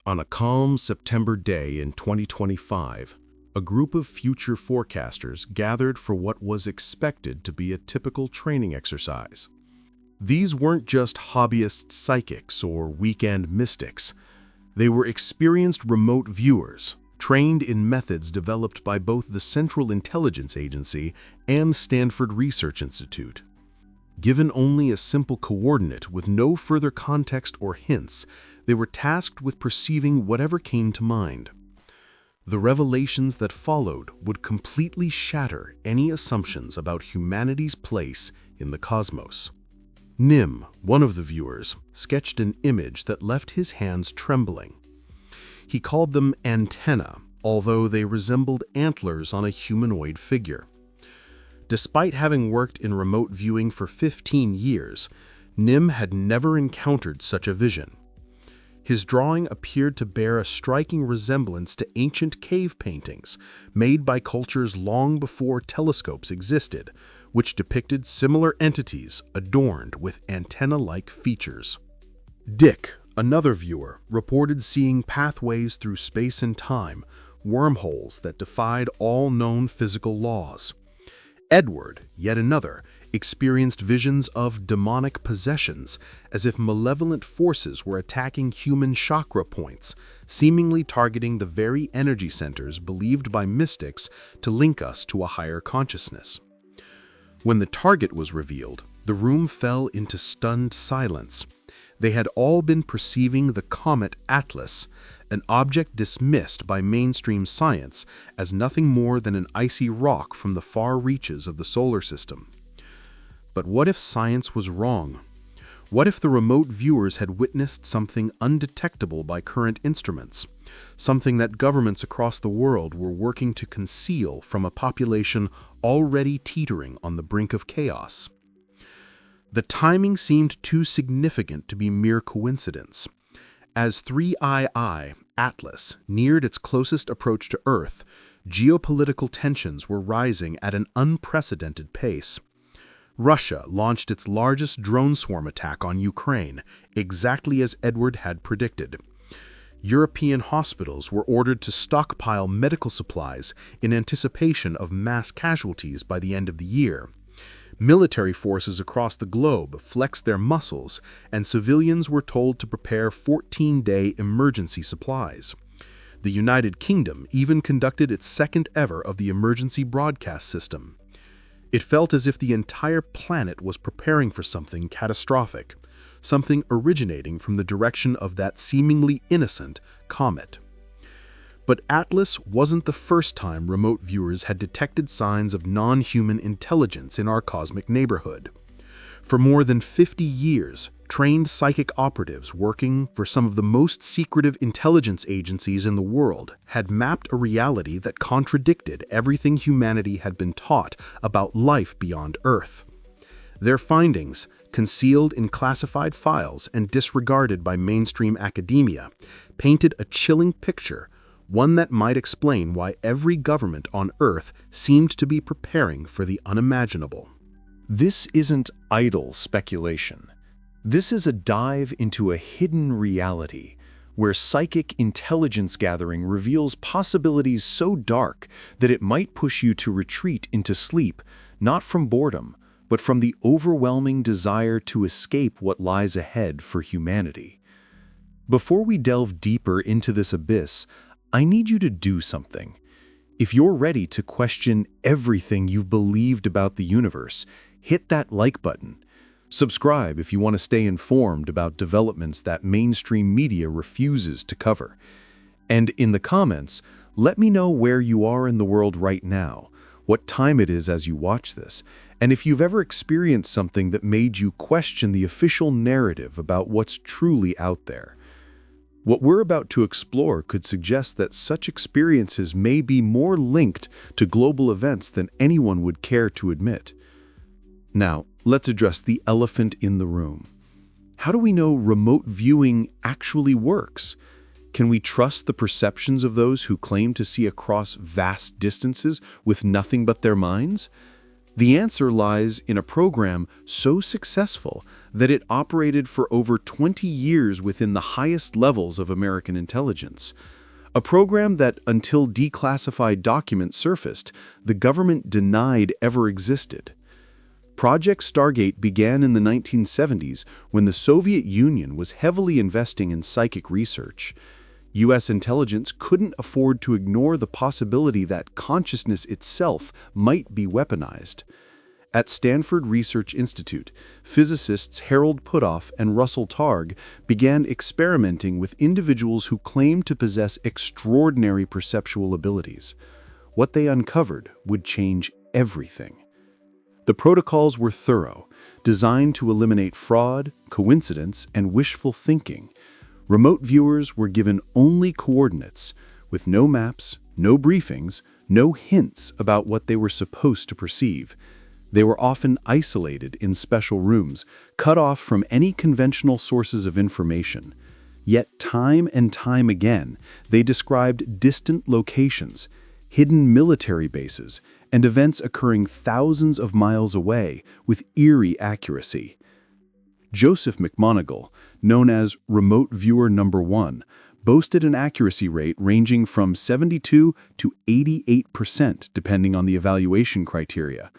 On a calm September day in 2025, a group of future forecasters gathered for what was expected to be a typical training exercise. These weren't just hobbyist psychics or weekend mystics. They were experienced remote viewers, trained in methods developed by both the Central Intelligence Agency and Stanford Research Institute. Given only a simple coordinate with no further context or hints, they were tasked with perceiving whatever came to mind. The revelations that followed would completely shatter any assumptions about humanity's place in the cosmos. Nim, one of the viewers, sketched an image that left his hands trembling. He called them antennae, although they resembled antlers on a humanoid figure. Despite having worked in remote viewing for 15 years, Nim had never encountered such a vision. His drawing appeared to bear a striking resemblance to ancient cave paintings made by cultures long before telescopes existed, which depicted similar entities adorned with antenna-like features. Dick, another viewer, reported seeing pathways through space and time, wormholes that defied all known physical laws. Edward, yet another, experienced visions of demonic possessions, as if malevolent forces were attacking human chakra points, seemingly targeting the very energy centers believed by mystics to link us to a higher consciousness. When the target was revealed, the room fell into stunned silence. They had all been perceiving the comet Atlas, an object dismissed by mainstream science as nothing more than an icy rock from the far reaches of the solar system. But what if science was wrong? What if the remote viewers had witnessed something undetectable by current instruments, something that governments across the world were working to conceal from a population already teetering on the brink of chaos? The timing seemed too significant to be mere coincidence. As 3II, Atlas, neared its closest approach to Earth, geopolitical tensions were rising at an unprecedented pace. Russia launched its largest drone swarm attack on Ukraine, exactly as Edward had predicted. European hospitals were ordered to stockpile medical supplies in anticipation of mass casualties by the end of the year. Military forces across the globe flexed their muscles, and civilians were told to prepare 14-day emergency supplies. The United Kingdom even conducted its second ever of the emergency broadcast system. It felt as if the entire planet was preparing for something catastrophic, something originating from the direction of that seemingly innocent comet. But Atlas wasn't the first time remote viewers had detected signs of non-human intelligence in our cosmic neighborhood. For more than 50 years, trained psychic operatives working for some of the most secretive intelligence agencies in the world had mapped a reality that contradicted everything humanity had been taught about life beyond Earth. Their findings, concealed in classified files and disregarded by mainstream academia, painted a chilling picture, one that might explain why every government on Earth seemed to be preparing for the unimaginable. This isn't idle speculation. This is a dive into a hidden reality where psychic intelligence gathering reveals possibilities so dark that it might push you to retreat into sleep, not from boredom, but from the overwhelming desire to escape what lies ahead for humanity. Before we delve deeper into this abyss, I need you to do something. If you're ready to question everything you've believed about the universe, hit that like button. Subscribe if you want to stay informed about developments that mainstream media refuses to cover. And in the comments, let me know where you are in the world right now, what time it is as you watch this, and if you've ever experienced something that made you question the official narrative about what's truly out there. What we're about to explore could suggest that such experiences may be more linked to global events than anyone would care to admit. Now, let's address the elephant in the room. How do we know remote viewing actually works? Can we trust the perceptions of those who claim to see across vast distances with nothing but their minds? The answer lies in a program so successful that it operated for over 20 years within the highest levels of American intelligence. A program that, until declassified documents surfaced, the government denied ever existed. Project Stargate began in the 1970s when the Soviet Union was heavily investing in psychic research. U.S. intelligence couldn't afford to ignore the possibility that consciousness itself might be weaponized. At Stanford Research Institute, physicists Harold Puthoff and Russell Targ began experimenting with individuals who claimed to possess extraordinary perceptual abilities. What they uncovered would change everything. The protocols were thorough, designed to eliminate fraud, coincidence, and wishful thinking. Remote viewers were given only coordinates, with no maps, no briefings, no hints about what they were supposed to perceive. They were often isolated in special rooms, cut off from any conventional sources of information. Yet time and time again, they described distant locations, hidden military bases, and events occurring thousands of miles away with eerie accuracy. Joseph McMoneagle, known as Remote Viewer Number 1, boasted an accuracy rate ranging from 72 to 88% depending on the evaluation criteria.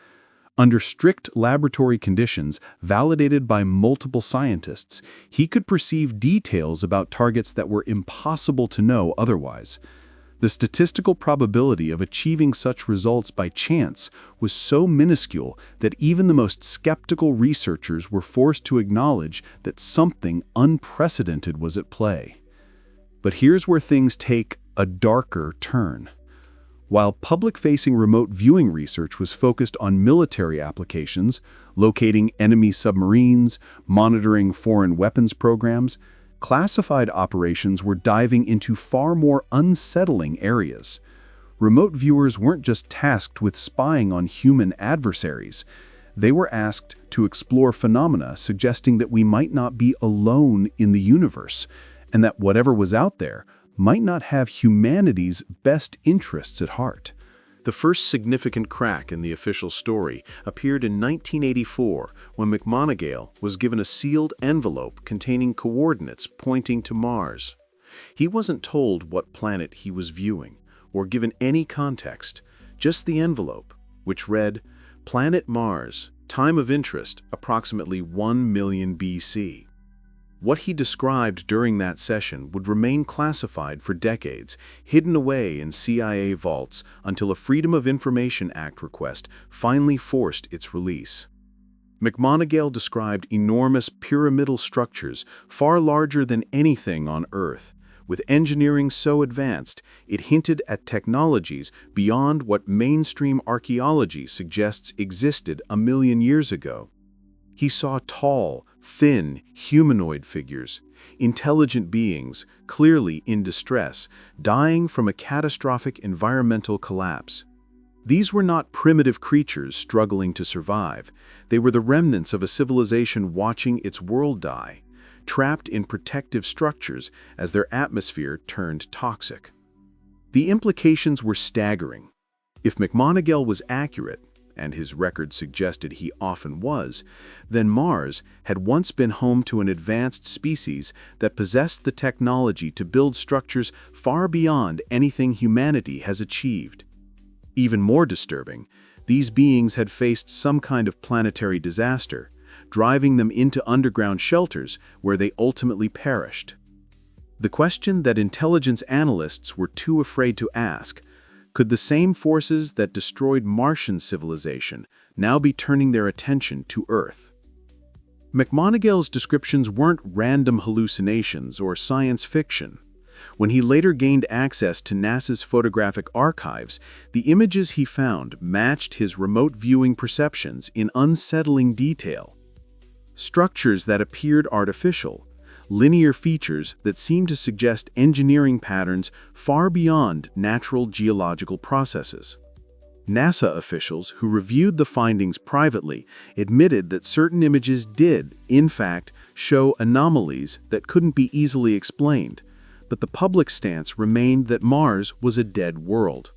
Under strict laboratory conditions validated by multiple scientists, he could perceive details about targets that were impossible to know otherwise. The statistical probability of achieving such results by chance was so minuscule that even the most skeptical researchers were forced to acknowledge that something unprecedented was at play. But here's where things take a darker turn. While public-facing remote viewing research was focused on military applications, locating enemy submarines, monitoring foreign weapons programs, classified operations were diving into far more unsettling areas. Remote viewers weren't just tasked with spying on human adversaries. They were asked to explore phenomena suggesting that we might not be alone in the universe, and that whatever was out there might not have humanity's best interests at heart. The first significant crack in the official story appeared in 1984 when McMoneagle was given a sealed envelope containing coordinates pointing to Mars. He wasn't told what planet he was viewing or given any context, just the envelope, which read, "Planet Mars, time of interest approximately 1 million BC. What he described during that session would remain classified for decades, hidden away in CIA vaults until a Freedom of Information Act request finally forced its release. McMoneagle described enormous pyramidal structures far larger than anything on Earth, with engineering so advanced it hinted at technologies beyond what mainstream archaeology suggests existed a million years ago. He saw tall, thin, humanoid figures, intelligent beings, clearly in distress, dying from a catastrophic environmental collapse. These were not primitive creatures struggling to survive. They were the remnants of a civilization watching its world die, trapped in protective structures as their atmosphere turned toxic. The implications were staggering. If McMoneagle was accurate, and his record suggested he often was, then Mars had once been home to an advanced species that possessed the technology to build structures far beyond anything humanity has achieved. Even more disturbing, these beings had faced some kind of planetary disaster, driving them into underground shelters where they ultimately perished. The question that intelligence analysts were too afraid to ask: could the same forces that destroyed Martian civilization now be turning their attention to Earth? McMoneagle's descriptions weren't random hallucinations or science fiction. When he later gained access to NASA's photographic archives, the images he found matched his remote viewing perceptions in unsettling detail. Structures that appeared artificial, linear features that seemed to suggest engineering patterns far beyond natural geological processes. NASA officials who reviewed the findings privately admitted that certain images did, in fact, show anomalies that couldn't be easily explained, but the public stance remained that Mars was a dead world.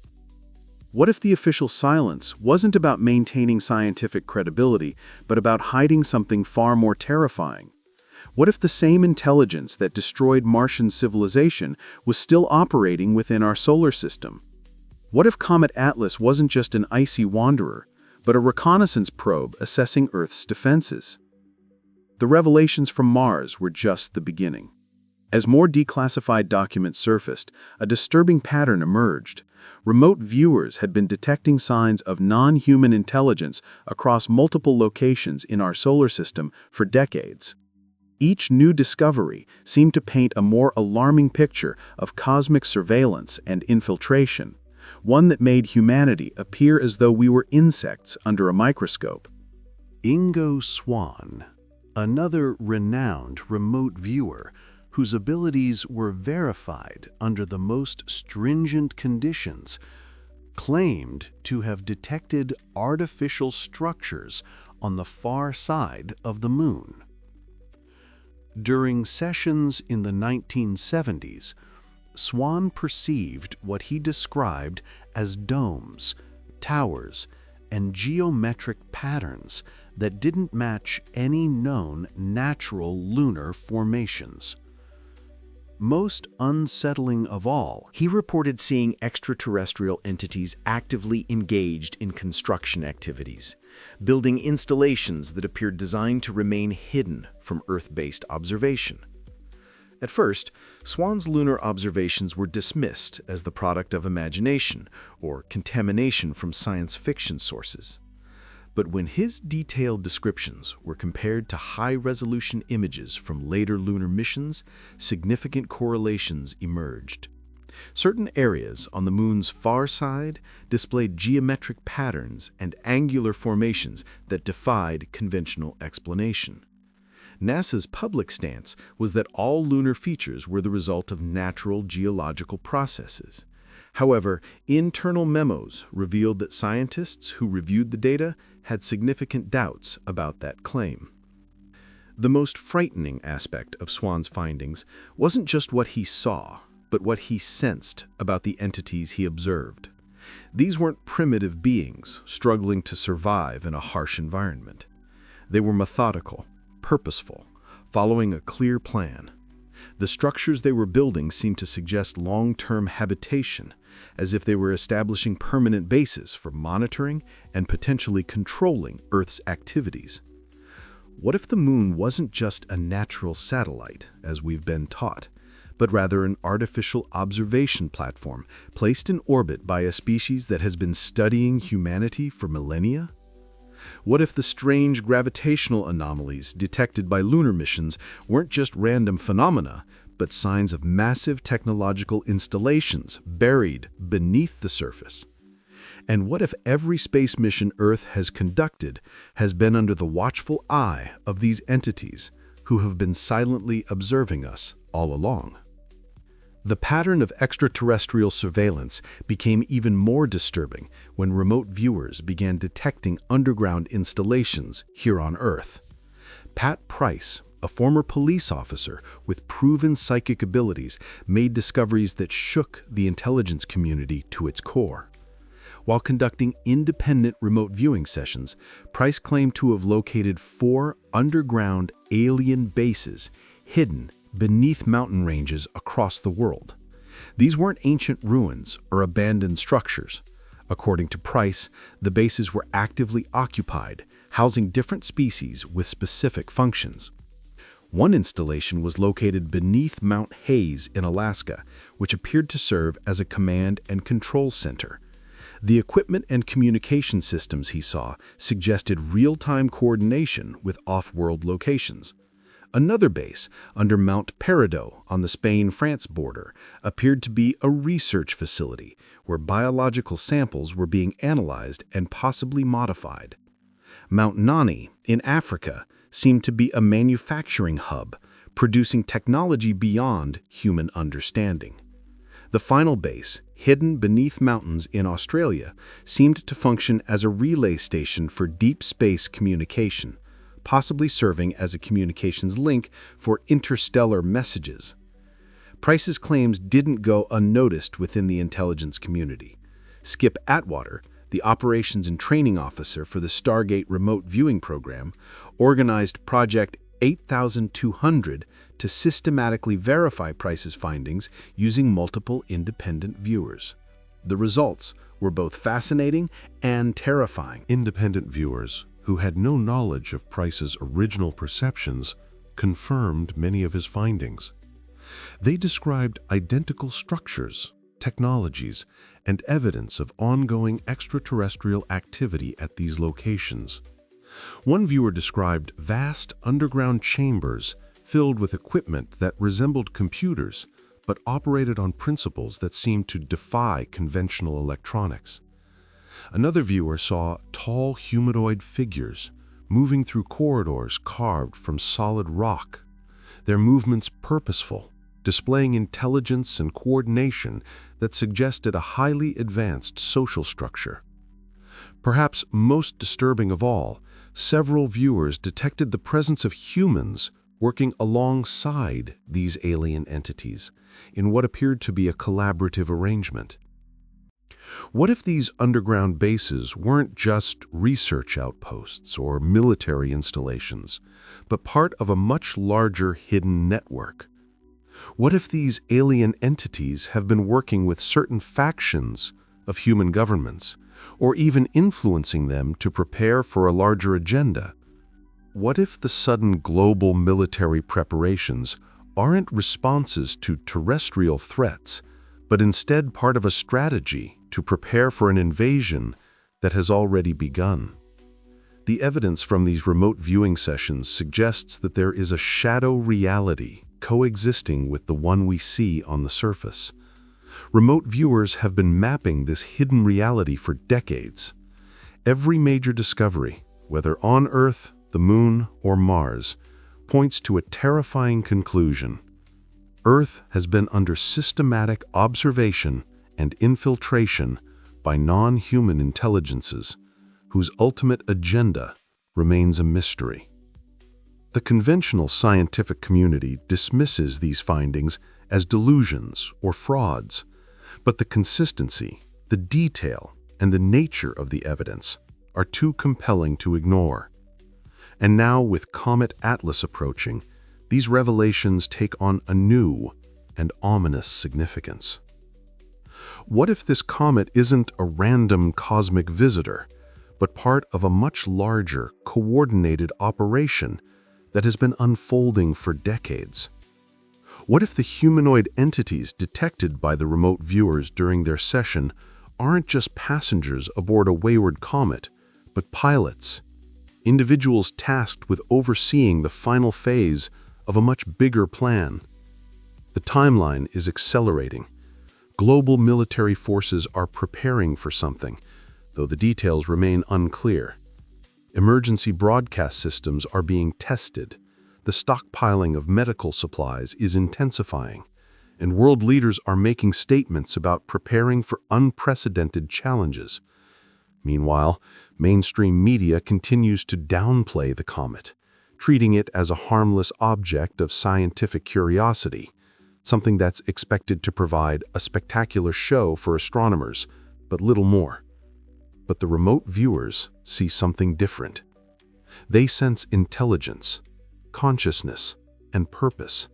What if the official silence wasn't about maintaining scientific credibility, but about hiding something far more terrifying? What if the same intelligence that destroyed Martian civilization was still operating within our solar system? What if Comet Atlas wasn't just an icy wanderer, but a reconnaissance probe assessing Earth's defenses? The revelations from Mars were just the beginning. As more declassified documents surfaced, a disturbing pattern emerged. Remote viewers had been detecting signs of non-human intelligence across multiple locations in our solar system for decades. Each new discovery seemed to paint a more alarming picture of cosmic surveillance and infiltration, one that made humanity appear as though we were insects under a microscope. Ingo Swann, another renowned remote viewer whose abilities were verified under the most stringent conditions, claimed to have detected artificial structures on the far side of the Moon. During sessions in the 1970s, Swann perceived what he described as domes, towers, and geometric patterns that didn't match any known natural lunar formations. Most unsettling of all, he reported seeing extraterrestrial entities actively engaged in construction activities, building installations that appeared designed to remain hidden from Earth-based observation. At first, Swann's lunar observations were dismissed as the product of imagination or contamination from science fiction sources. But when his detailed descriptions were compared to high-resolution images from later lunar missions, significant correlations emerged. Certain areas on the Moon's far side displayed geometric patterns and angular formations that defied conventional explanation. NASA's public stance was that all lunar features were the result of natural geological processes. However, internal memos revealed that scientists who reviewed the data had significant doubts about that claim. The most frightening aspect of Swann's findings wasn't just what he saw, but what he sensed about the entities he observed. These weren't primitive beings struggling to survive in a harsh environment. They were methodical, purposeful, following a clear plan. The structures they were building seemed to suggest long-term habitation, as if they were establishing permanent bases for monitoring and potentially controlling Earth's activities. What if the Moon wasn't just a natural satellite, as we've been taught, but rather an artificial observation platform placed in orbit by a species that has been studying humanity for millennia? What if the strange gravitational anomalies detected by lunar missions weren't just random phenomena, but signs of massive technological installations buried beneath the surface? And what if every space mission Earth has conducted has been under the watchful eye of these entities who have been silently observing us all along? The pattern of extraterrestrial surveillance became even more disturbing when remote viewers began detecting underground installations here on Earth. Pat Price, a former police officer with proven psychic abilities, made discoveries that shook the intelligence community to its core. While conducting independent remote viewing sessions, Price claimed to have located 4 underground alien bases hidden beneath mountain ranges across the world. These weren't ancient ruins or abandoned structures. According to Price, the bases were actively occupied, housing different species with specific functions. One installation was located beneath Mount Hayes in Alaska, which appeared to serve as a command and control center. The equipment and communication systems he saw suggested real-time coordination with off-world locations. Another base, under Mount Peridot on the Spain-France border, appeared to be a research facility where biological samples were being analyzed and possibly modified. Mount Nani in Africa seemed to be a manufacturing hub, producing technology beyond human understanding. The final base, hidden beneath mountains in Australia, seemed to function as a relay station for deep space communication, possibly serving as a communications link for interstellar messages. Price's claims didn't go unnoticed within the intelligence community. Skip Atwater, the operations and training officer for the Stargate remote viewing program, organized Project 8200 to systematically verify Price's findings using multiple independent viewers. The results were both fascinating and terrifying. Independent viewers, who had no knowledge of Price's original perceptions, confirmed many of his findings. They described identical structures, technologies, and evidence of ongoing extraterrestrial activity at these locations. One viewer described vast underground chambers filled with equipment that resembled computers, but operated on principles that seemed to defy conventional electronics. Another viewer saw tall humanoid figures moving through corridors carved from solid rock, their movements purposeful, displaying intelligence and coordination that suggested a highly advanced social structure. Perhaps most disturbing of all, several viewers detected the presence of humans working alongside these alien entities in what appeared to be a collaborative arrangement. What if these underground bases weren't just research outposts or military installations, but part of a much larger hidden network? What if these alien entities have been working with certain factions of human governments, or even influencing them to prepare for a larger agenda? What if the sudden global military preparations aren't responses to terrestrial threats, but instead part of a strategy to prepare for an invasion that has already begun? The evidence from these remote viewing sessions suggests that there is a shadow reality coexisting with the one we see on the surface. Remote viewers have been mapping this hidden reality for decades. Every major discovery, whether on Earth, the Moon, or Mars, points to a terrifying conclusion. Earth has been under systematic observation and infiltration by non-human intelligences, whose ultimate agenda remains a mystery. The conventional scientific community dismisses these findings as delusions or frauds, but the consistency, the detail, and the nature of the evidence are too compelling to ignore. And now, with Comet Atlas approaching, these revelations take on a new and ominous significance. What if this comet isn't a random cosmic visitor, but part of a much larger, coordinated operation that has been unfolding for decades? What if the humanoid entities detected by the remote viewers during their session aren't just passengers aboard a wayward comet, but pilots, individuals tasked with overseeing the final phase of a much bigger plan? The timeline is accelerating. Global military forces are preparing for something, though the details remain unclear. Emergency broadcast systems are being tested. The stockpiling of medical supplies is intensifying, and world leaders are making statements about preparing for unprecedented challenges. Meanwhile, mainstream media continues to downplay the comet, treating it as a harmless object of scientific curiosity, something that's expected to provide a spectacular show for astronomers, but little more. But the remote viewers see something different. They sense intelligence, consciousness, and purpose.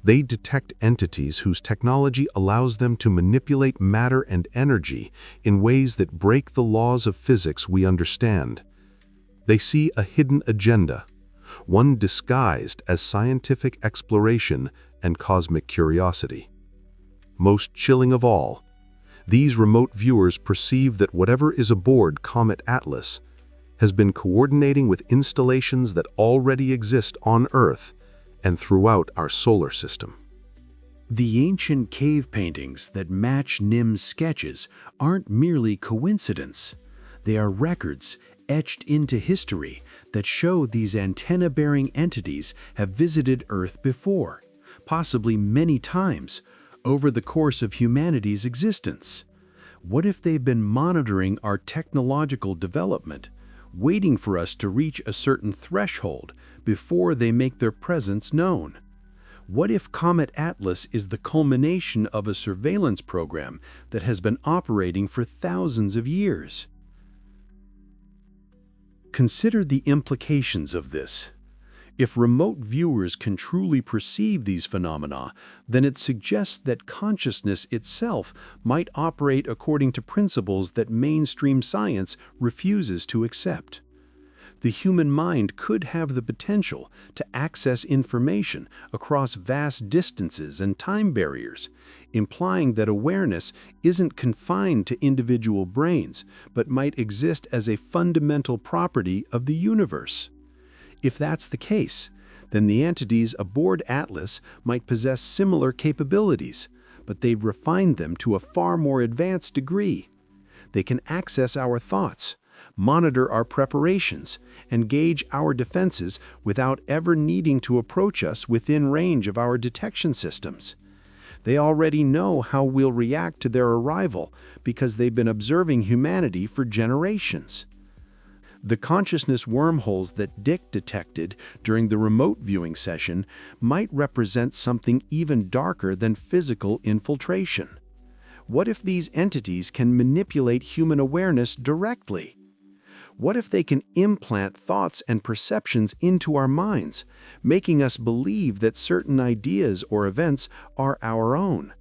They detect entities whose technology allows them to manipulate matter and energy in ways that break the laws of physics we understand. They see a hidden agenda, one disguised as scientific exploration and cosmic curiosity. Most chilling of all, these remote viewers perceive that whatever is aboard Comet Atlas has been coordinating with installations that already exist on Earth and throughout our solar system. The ancient cave paintings that match Nim's sketches aren't merely coincidence. They are records etched into history that show these antenna-bearing entities have visited Earth before, possibly many times, over the course of humanity's existence. What if they've been monitoring our technological development, waiting for us to reach a certain threshold before they make their presence known? What if Comet Atlas is the culmination of a surveillance program that has been operating for thousands of years? Consider the implications of this. If remote viewers can truly perceive these phenomena, then it suggests that consciousness itself might operate according to principles that mainstream science refuses to accept. The human mind could have the potential to access information across vast distances and time barriers, implying that awareness isn't confined to individual brains, but might exist as a fundamental property of the universe. If that's the case, then the entities aboard Atlas might possess similar capabilities, but they've refined them to a far more advanced degree. They can access our thoughts, monitor our preparations, and gauge our defenses without ever needing to approach us within range of our detection systems. They already know how we'll react to their arrival because they've been observing humanity for generations. The consciousness wormholes that Dick detected during the remote viewing session might represent something even darker than physical infiltration. What if these entities can manipulate human awareness directly? What if they can implant thoughts and perceptions into our minds, making us believe that certain ideas or events are our own,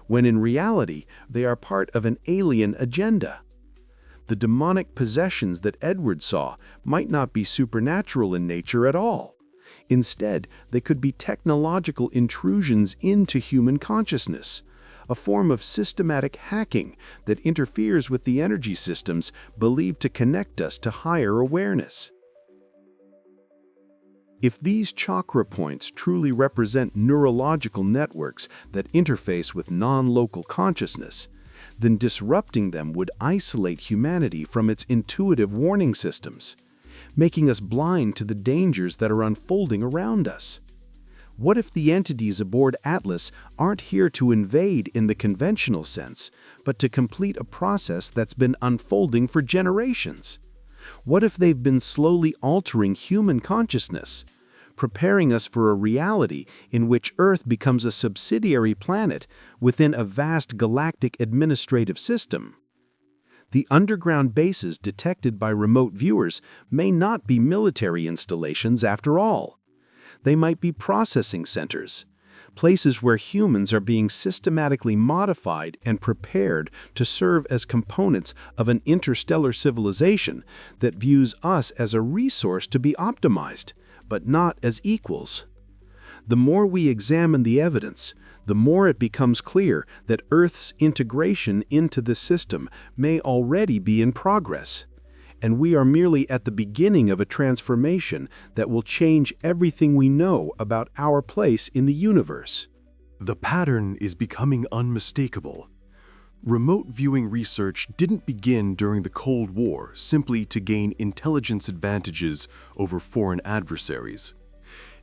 when in reality they are part of an alien agenda? The demonic possessions that Edward saw might not be supernatural in nature at all. Instead, they could be technological intrusions into human consciousness, a form of systematic hacking that interferes with the energy systems believed to connect us to higher awareness. If these chakra points truly represent neurological networks that interface with non-local consciousness, then disrupting them would isolate humanity from its intuitive warning systems, making us blind to the dangers that are unfolding around us. What if the entities aboard Atlas aren't here to invade in the conventional sense, but to complete a process that's been unfolding for generations? What if they've been slowly altering human consciousness, preparing us for a reality in which Earth becomes a subsidiary planet within a vast galactic administrative system? The underground bases detected by remote viewers may not be military installations after all. They might be processing centers, places where humans are being systematically modified and prepared to serve as components of an interstellar civilization that views us as a resource to be optimized, but not as equals. The more we examine the evidence, the more it becomes clear that Earth's integration into the system may already be in progress, and we are merely at the beginning of a transformation that will change everything we know about our place in the universe. The pattern is becoming unmistakable. Remote viewing research didn't begin during the Cold War simply to gain intelligence advantages over foreign adversaries.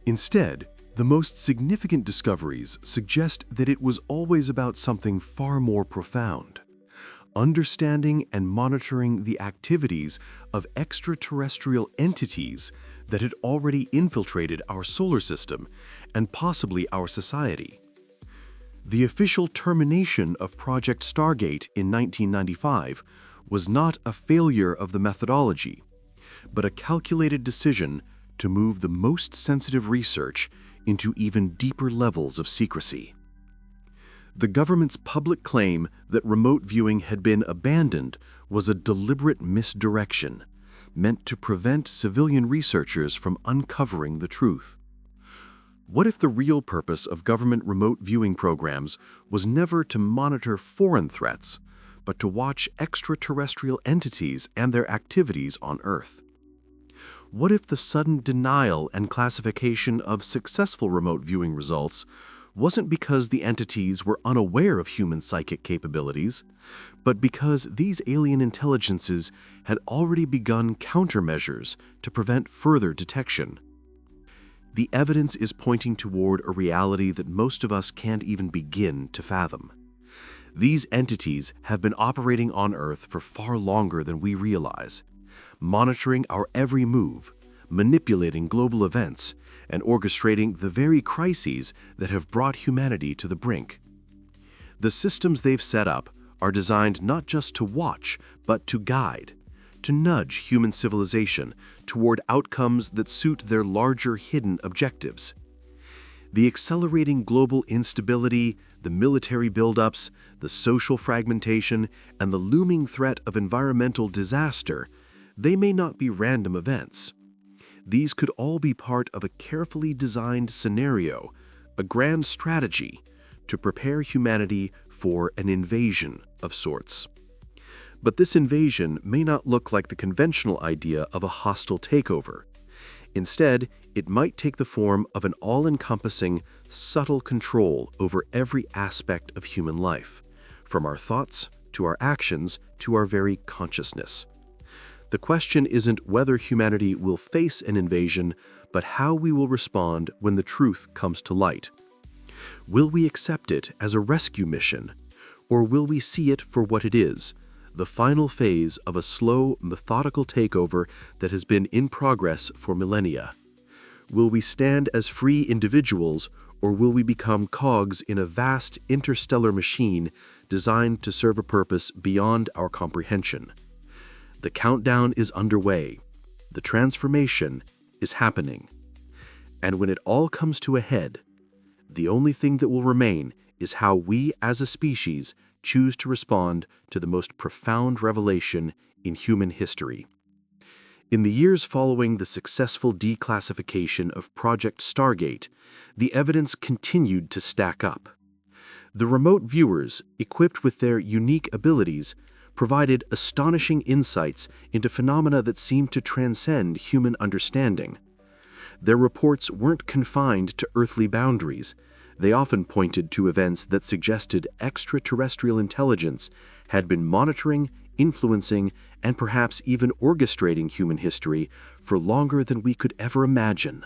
Instead, the most significant discoveries suggest that it was always about something far more profound: understanding and monitoring the activities of extraterrestrial entities that had already infiltrated our solar system and possibly our society. The official termination of Project Stargate in 1995 was not a failure of the methodology, but a calculated decision to move the most sensitive research into even deeper levels of secrecy. The government's public claim that remote viewing had been abandoned was a deliberate misdirection, meant to prevent civilian researchers from uncovering the truth. What if the real purpose of government remote viewing programs was never to monitor foreign threats, but to watch extraterrestrial entities and their activities on Earth? What if the sudden denial and classification of successful remote viewing results wasn't because the entities were unaware of human psychic capabilities, but because these alien intelligences had already begun countermeasures to prevent further detection? The evidence is pointing toward a reality that most of us can't even begin to fathom. These entities have been operating on Earth for far longer than we realize, monitoring our every move, manipulating global events and orchestrating the very crises that have brought humanity to the brink. The systems they've set up are designed not just to watch, but to guide, to nudge human civilization toward outcomes that suit their larger hidden objectives. The accelerating global instability, the military buildups, the social fragmentation, and the looming threat of environmental disaster, they may not be random events. These could all be part of a carefully designed scenario, a grand strategy to prepare humanity for an invasion of sorts. But this invasion may not look like the conventional idea of a hostile takeover. Instead, it might take the form of an all-encompassing, subtle control over every aspect of human life, from our thoughts to our actions to our very consciousness. The question isn't whether humanity will face an invasion, but how we will respond when the truth comes to light. Will we accept it as a rescue mission, or will we see it for what it is, the final phase of a slow, methodical takeover that has been in progress for millennia? Will we stand as free individuals, or will we become cogs in a vast interstellar machine designed to serve a purpose beyond our comprehension? The countdown is underway. The transformation is happening. And when it all comes to a head, the only thing that will remain is how we as a species choose to respond to the most profound revelation in human history. In the years following the successful declassification of Project Stargate, the evidence continued to stack up. The remote viewers, equipped with their unique abilities, provided astonishing insights into phenomena that seemed to transcend human understanding. Their reports weren't confined to earthly boundaries. They often pointed to events that suggested extraterrestrial intelligence had been monitoring, influencing, and perhaps even orchestrating human history for longer than we could ever imagine.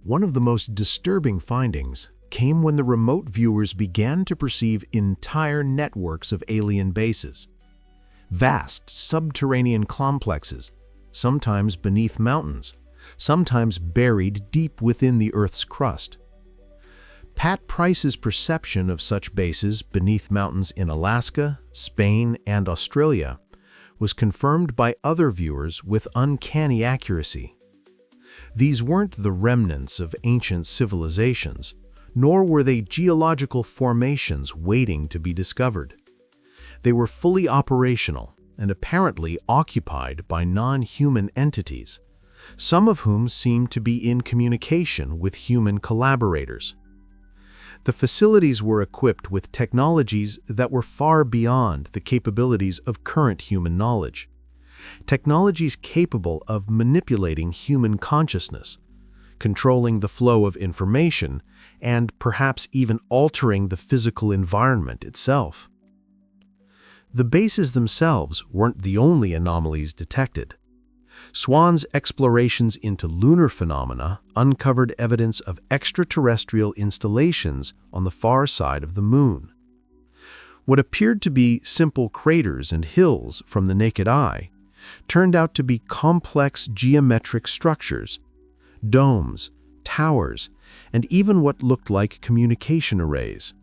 One of the most disturbing findings came when the remote viewers began to perceive entire networks of alien bases. Vast subterranean complexes, sometimes beneath mountains, sometimes buried deep within the Earth's crust. Pat Price's perception of such bases beneath mountains in Alaska, Spain, and Australia was confirmed by other viewers with uncanny accuracy. These weren't the remnants of ancient civilizations, nor were they geological formations waiting to be discovered. They were fully operational and apparently occupied by non-human entities, some of whom seemed to be in communication with human collaborators. The facilities were equipped with technologies that were far beyond the capabilities of current human knowledge. Technologies capable of manipulating human consciousness, controlling the flow of information, and perhaps even altering the physical environment itself. The bases themselves weren't the only anomalies detected. Swan's explorations into lunar phenomena uncovered evidence of extraterrestrial installations on the far side of the moon. What appeared to be simple craters and hills from the naked eye turned out to be complex geometric structures, domes, towers, and even what looked like communication arrays.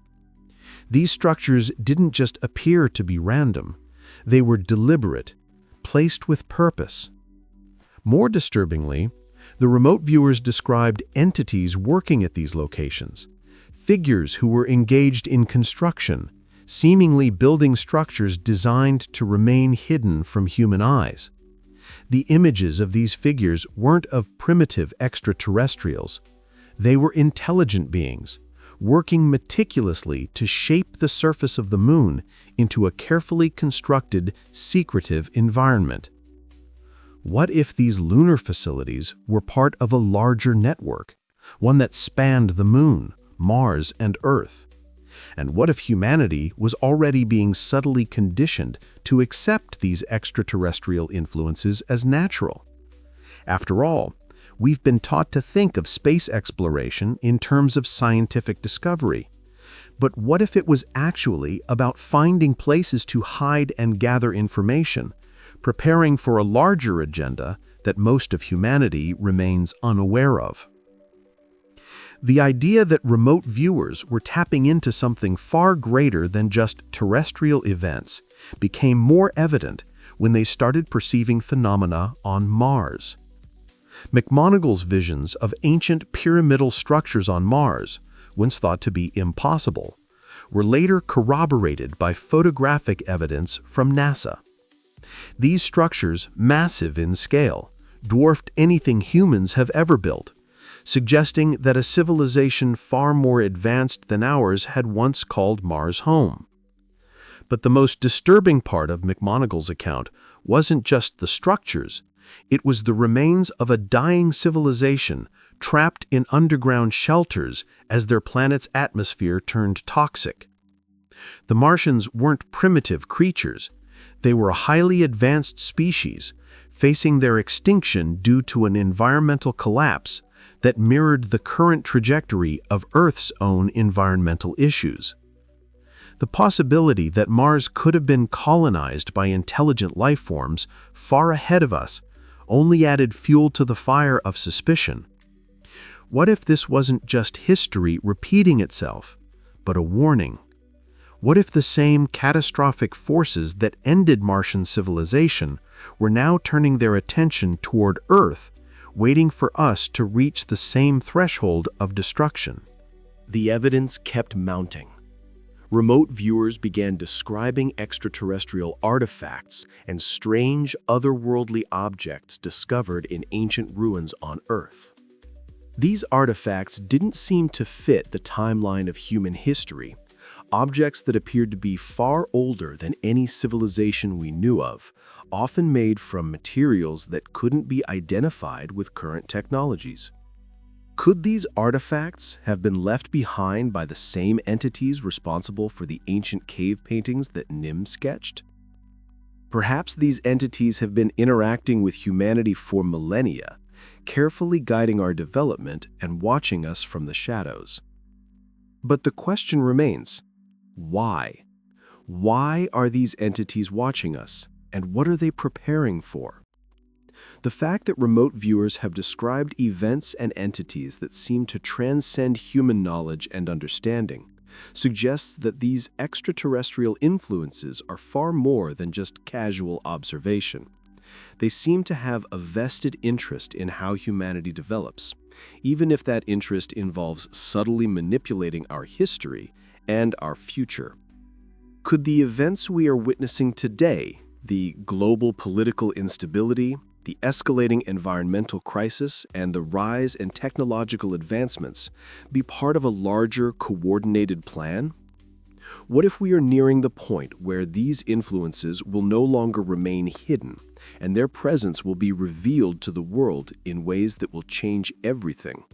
These structures didn't just appear to be random, they were deliberate, placed with purpose. More disturbingly, the remote viewers described entities working at these locations, figures who were engaged in construction, seemingly building structures designed to remain hidden from human eyes. The images of these figures weren't of primitive extraterrestrials. They were intelligent beings, working meticulously to shape the surface of the moon into a carefully constructed, secretive environment. What if these lunar facilities were part of a larger network, one that spanned the moon, Mars, and Earth? And what if humanity was already being subtly conditioned to accept these extraterrestrial influences as natural? After all, we've been taught to think of space exploration in terms of scientific discovery. But what if it was actually about finding places to hide and gather information, preparing for a larger agenda that most of humanity remains unaware of. The idea that remote viewers were tapping into something far greater than just terrestrial events became more evident when they started perceiving phenomena on Mars. McMonagle's visions of ancient pyramidal structures on Mars, once thought to be impossible, were later corroborated by photographic evidence from NASA. These structures, massive in scale, dwarfed anything humans have ever built, suggesting that a civilization far more advanced than ours had once called Mars home. But the most disturbing part of McMonagle's account wasn't just the structures, it was the remains of a dying civilization trapped in underground shelters as their planet's atmosphere turned toxic. The Martians weren't primitive creatures, they were a highly advanced species, facing their extinction due to an environmental collapse that mirrored the current trajectory of Earth's own environmental issues. The possibility that Mars could have been colonized by intelligent life forms far ahead of us only added fuel to the fire of suspicion. What if this wasn't just history repeating itself, but a warning? What if the same catastrophic forces that ended Martian civilization were now turning their attention toward Earth, waiting for us to reach the same threshold of destruction? The evidence kept mounting. Remote viewers began describing extraterrestrial artifacts and strange otherworldly objects discovered in ancient ruins on Earth. These artifacts didn't seem to fit the timeline of human history, objects that appeared to be far older than any civilization we knew of, often made from materials that couldn't be identified with current technologies. Could these artifacts have been left behind by the same entities responsible for the ancient cave paintings that Nim sketched? Perhaps these entities have been interacting with humanity for millennia, carefully guiding our development and watching us from the shadows. But the question remains, why? Why are these entities watching us, and what are they preparing for? The fact that remote viewers have described events and entities that seem to transcend human knowledge and understanding suggests that these extraterrestrial influences are far more than just casual observation. They seem to have a vested interest in how humanity develops, even if that interest involves subtly manipulating our history and our future. Could the events we are witnessing today, the global political instability, the escalating environmental crisis, and the rise in technological advancements, be part of a larger, coordinated plan? What if we are nearing the point where these influences will no longer remain hidden, and their presence will be revealed to the world in ways that will change everything?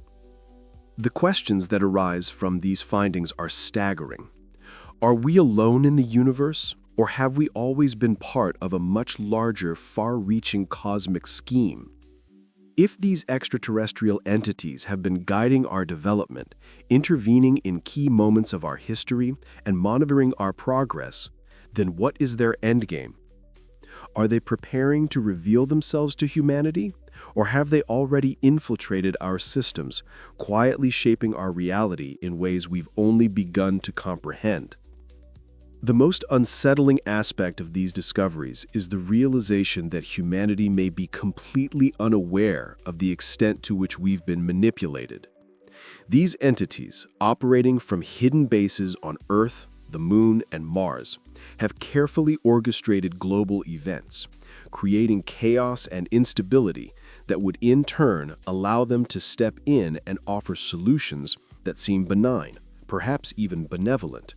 The questions that arise from these findings are staggering. Are we alone in the universe? Or have we always been part of a much larger, far-reaching cosmic scheme? If these extraterrestrial entities have been guiding our development, intervening in key moments of our history, and monitoring our progress, then what is their endgame? Are they preparing to reveal themselves to humanity? Or have they already infiltrated our systems, quietly shaping our reality in ways we've only begun to comprehend? The most unsettling aspect of these discoveries is the realization that humanity may be completely unaware of the extent to which we've been manipulated. These entities, operating from hidden bases on Earth, the Moon, and Mars, have carefully orchestrated global events, creating chaos and instability that would in turn allow them to step in and offer solutions that seem benign, perhaps even benevolent.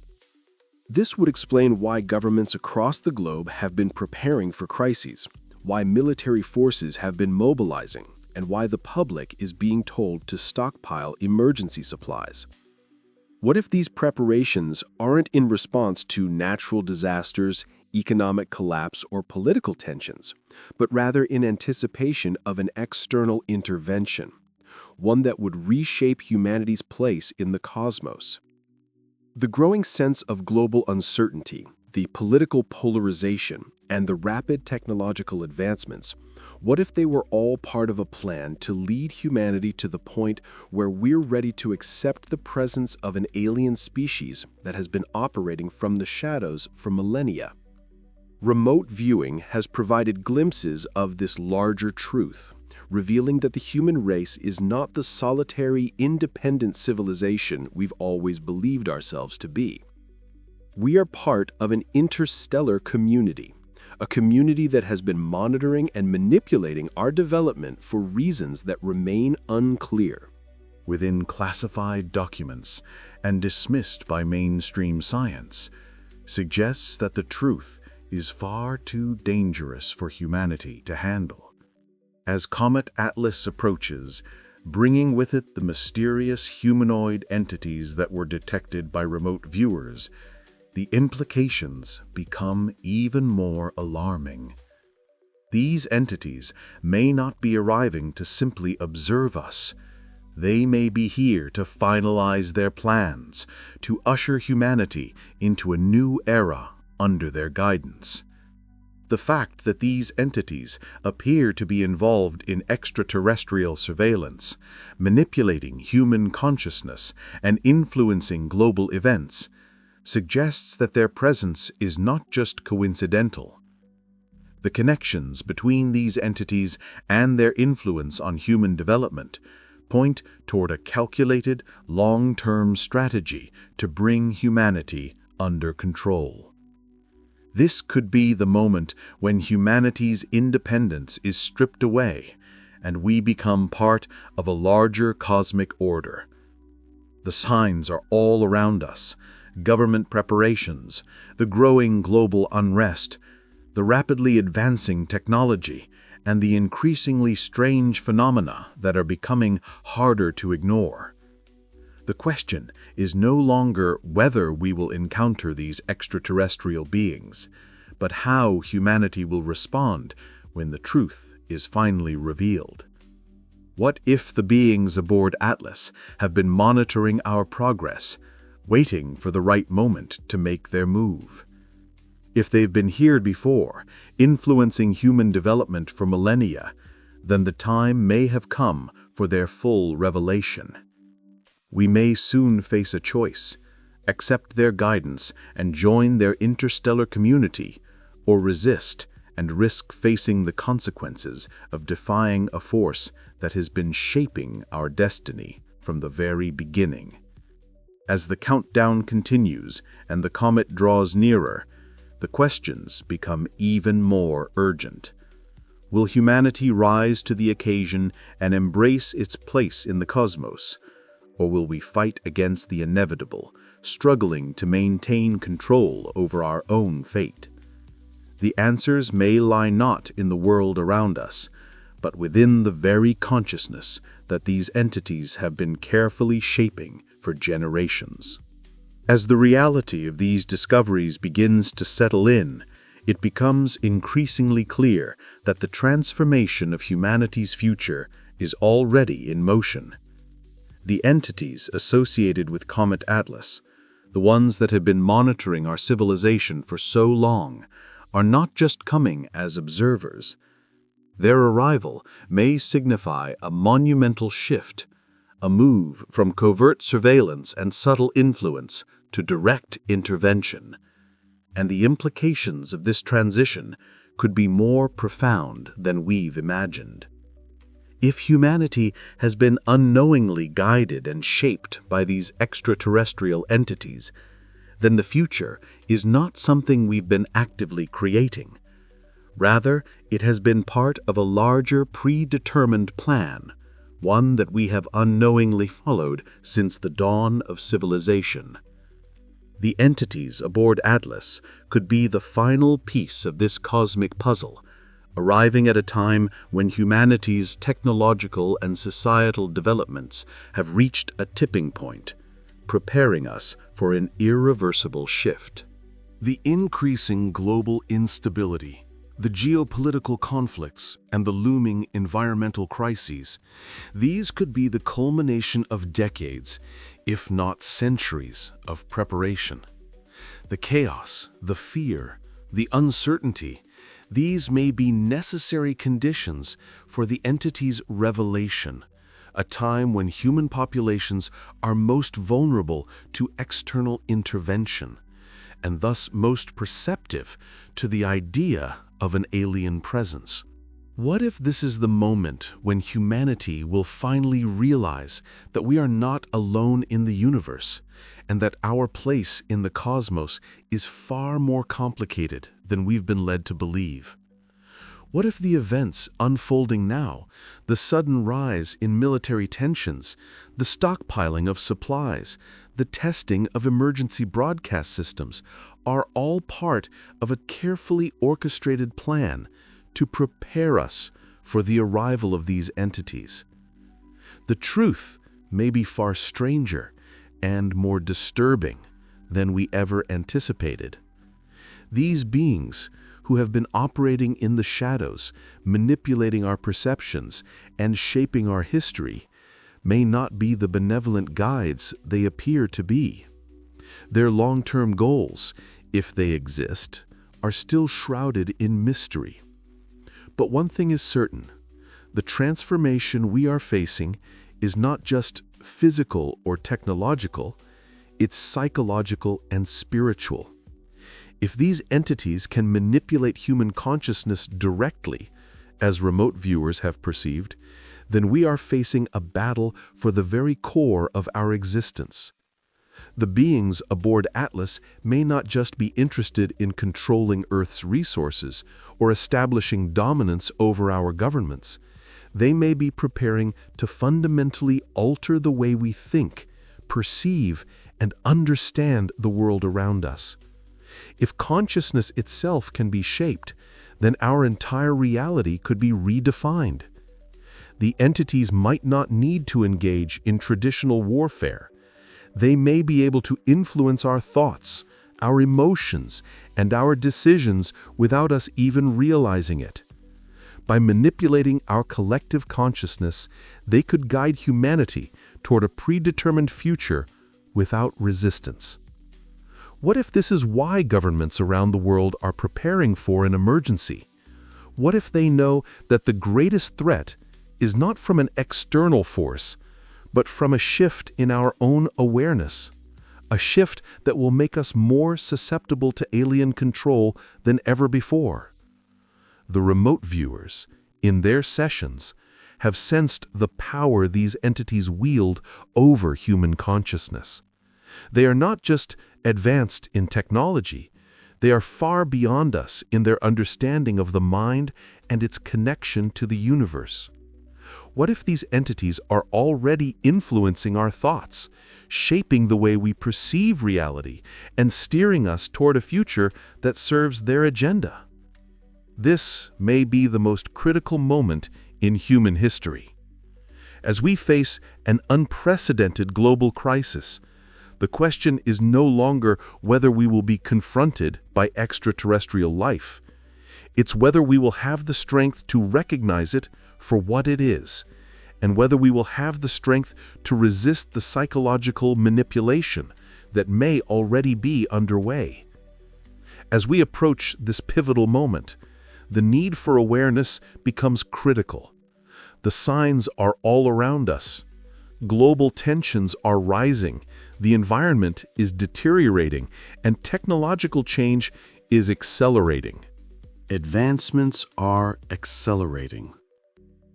This would explain why governments across the globe have been preparing for crises, why military forces have been mobilizing, and why the public is being told to stockpile emergency supplies. What if these preparations aren't in response to natural disasters, economic collapse, or political tensions, but rather in anticipation of an external intervention, one that would reshape humanity's place in the cosmos? The growing sense of global uncertainty The political polarization and the rapid technological advancements, what if they were all part of a plan to lead humanity to the point where we're ready to accept the presence of an alien species that has been operating from the shadows for millennia? Remote viewing has provided glimpses of this larger truth, revealing that the human race is not the solitary, independent civilization we've always believed ourselves to be. We are part of an interstellar community, a community that has been monitoring and manipulating our development for reasons that remain unclear. Within classified documents and dismissed by mainstream science, suggests that the truth is far too dangerous for humanity to handle. As Comet Atlas approaches, bringing with it the mysterious humanoid entities that were detected by remote viewers, the implications become even more alarming. These entities may not be arriving to simply observe us. They may be here to finalize their plans, to usher humanity into a new era under their guidance. The fact that these entities appear to be involved in extraterrestrial surveillance, manipulating human consciousness and influencing global events, suggests that their presence is not just coincidental. The connections between these entities and their influence on human development point toward a calculated, long-term strategy to bring humanity under control. This could be the moment when humanity's independence is stripped away and we become part of a larger cosmic order. The signs are all around us: government preparations, the growing global unrest, the rapidly advancing technology, and the increasingly strange phenomena that are becoming harder to ignore. The question is no longer whether we will encounter these extraterrestrial beings, but how humanity will respond when the truth is finally revealed. What if the beings aboard Atlas have been monitoring our progress, waiting for the right moment to make their move? If they've been here before, influencing human development for millennia, then the time may have come for their full revelation. We may soon face a choice: accept their guidance and join their interstellar community, or resist and risk facing the consequences of defying a force that has been shaping our destiny from the very beginning. As the countdown continues and the comet draws nearer, the questions become even more urgent. Will humanity rise to the occasion and embrace its place in the cosmos? Or will we fight against the inevitable, struggling to maintain control over our own fate? The answers may lie not in the world around us, but within the very consciousness that these entities have been carefully shaping for generations. As the reality of these discoveries begins to settle in, it becomes increasingly clear that the transformation of humanity's future is already in motion. The entities associated with Comet Atlas, the ones that have been monitoring our civilization for so long, are not just coming as observers. Their arrival may signify a monumental shift, a move from covert surveillance and subtle influence to direct intervention. And the implications of this transition could be more profound than we've imagined. If humanity has been unknowingly guided and shaped by these extraterrestrial entities, then the future is not something we've been actively creating. Rather, it has been part of a larger predetermined plan, one that we have unknowingly followed since the dawn of civilization. The entities aboard Atlas could be the final piece of this cosmic puzzle, arriving at a time when humanity's technological and societal developments have reached a tipping point, preparing us for an irreversible shift. The increasing global instability, the geopolitical conflicts, and the looming environmental crises, these could be the culmination of decades, if not centuries, of preparation. The chaos, the fear, the uncertainty, these may be necessary conditions for the entity's revelation, a time when human populations are most vulnerable to external intervention, and thus most perceptive to the idea of an alien presence. What if this is the moment when humanity will finally realize that we are not alone in the universe, and that our place in the cosmos is far more complicated than we've been led to believe? What if the events unfolding now, the sudden rise in military tensions, the stockpiling of supplies, the testing of emergency broadcast systems, are all part of a carefully orchestrated plan to prepare us for the arrival of these entities? The truth may be far stranger and more disturbing than we ever anticipated. These beings, who have been operating in the shadows, manipulating our perceptions, and shaping our history, may not be the benevolent guides they appear to be. Their long-term goals, if they exist, are still shrouded in mystery. But one thing is certain: the transformation we are facing is not just physical or technological, it's psychological and spiritual. If these entities can manipulate human consciousness directly, as remote viewers have perceived, then we are facing a battle for the very core of our existence. The beings aboard Atlas may not just be interested in controlling Earth's resources or establishing dominance over our governments. They may be preparing to fundamentally alter the way we think, perceive, and understand the world around us. If consciousness itself can be shaped, then our entire reality could be redefined. The entities might not need to engage in traditional warfare. They may be able to influence our thoughts, our emotions, and our decisions without us even realizing it. By manipulating our collective consciousness, they could guide humanity toward a predetermined future without resistance. What if this is why governments around the world are preparing for an emergency? What if they know that the greatest threat is not from an external force, but from a shift in our own awareness? A shift that will make us more susceptible to alien control than ever before. The remote viewers, in their sessions, have sensed the power these entities wield over human consciousness. They are not just advanced in technology, they are far beyond us in their understanding of the mind and its connection to the universe. What if these entities are already influencing our thoughts, shaping the way we perceive reality, and steering us toward a future that serves their agenda? This may be the most critical moment in human history. As we face an unprecedented global crisis, the question is no longer whether we will be confronted by extraterrestrial life. It's whether we will have the strength to recognize it for what it is, and whether we will have the strength to resist the psychological manipulation that may already be underway. As we approach this pivotal moment, the need for awareness becomes critical. The signs are all around us. Global tensions are rising, the environment is deteriorating, and technological change is accelerating. Advancements are accelerating.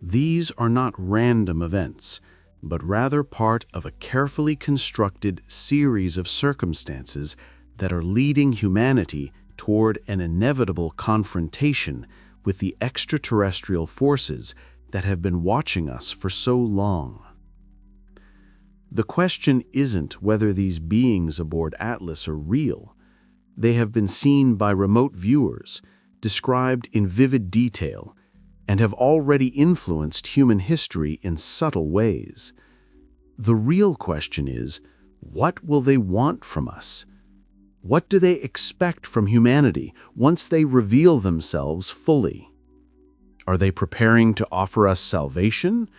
These are not random events, but rather part of a carefully constructed series of circumstances that are leading humanity toward an inevitable confrontation with the extraterrestrial forces that have been watching us for so long. The question isn't whether these beings aboard Atlas are real. They have been seen by remote viewers, described in vivid detail, and have already influenced human history in subtle ways. The real question is, what will they want from us? What do they expect from humanity once they reveal themselves fully? Are they preparing to offer us salvation,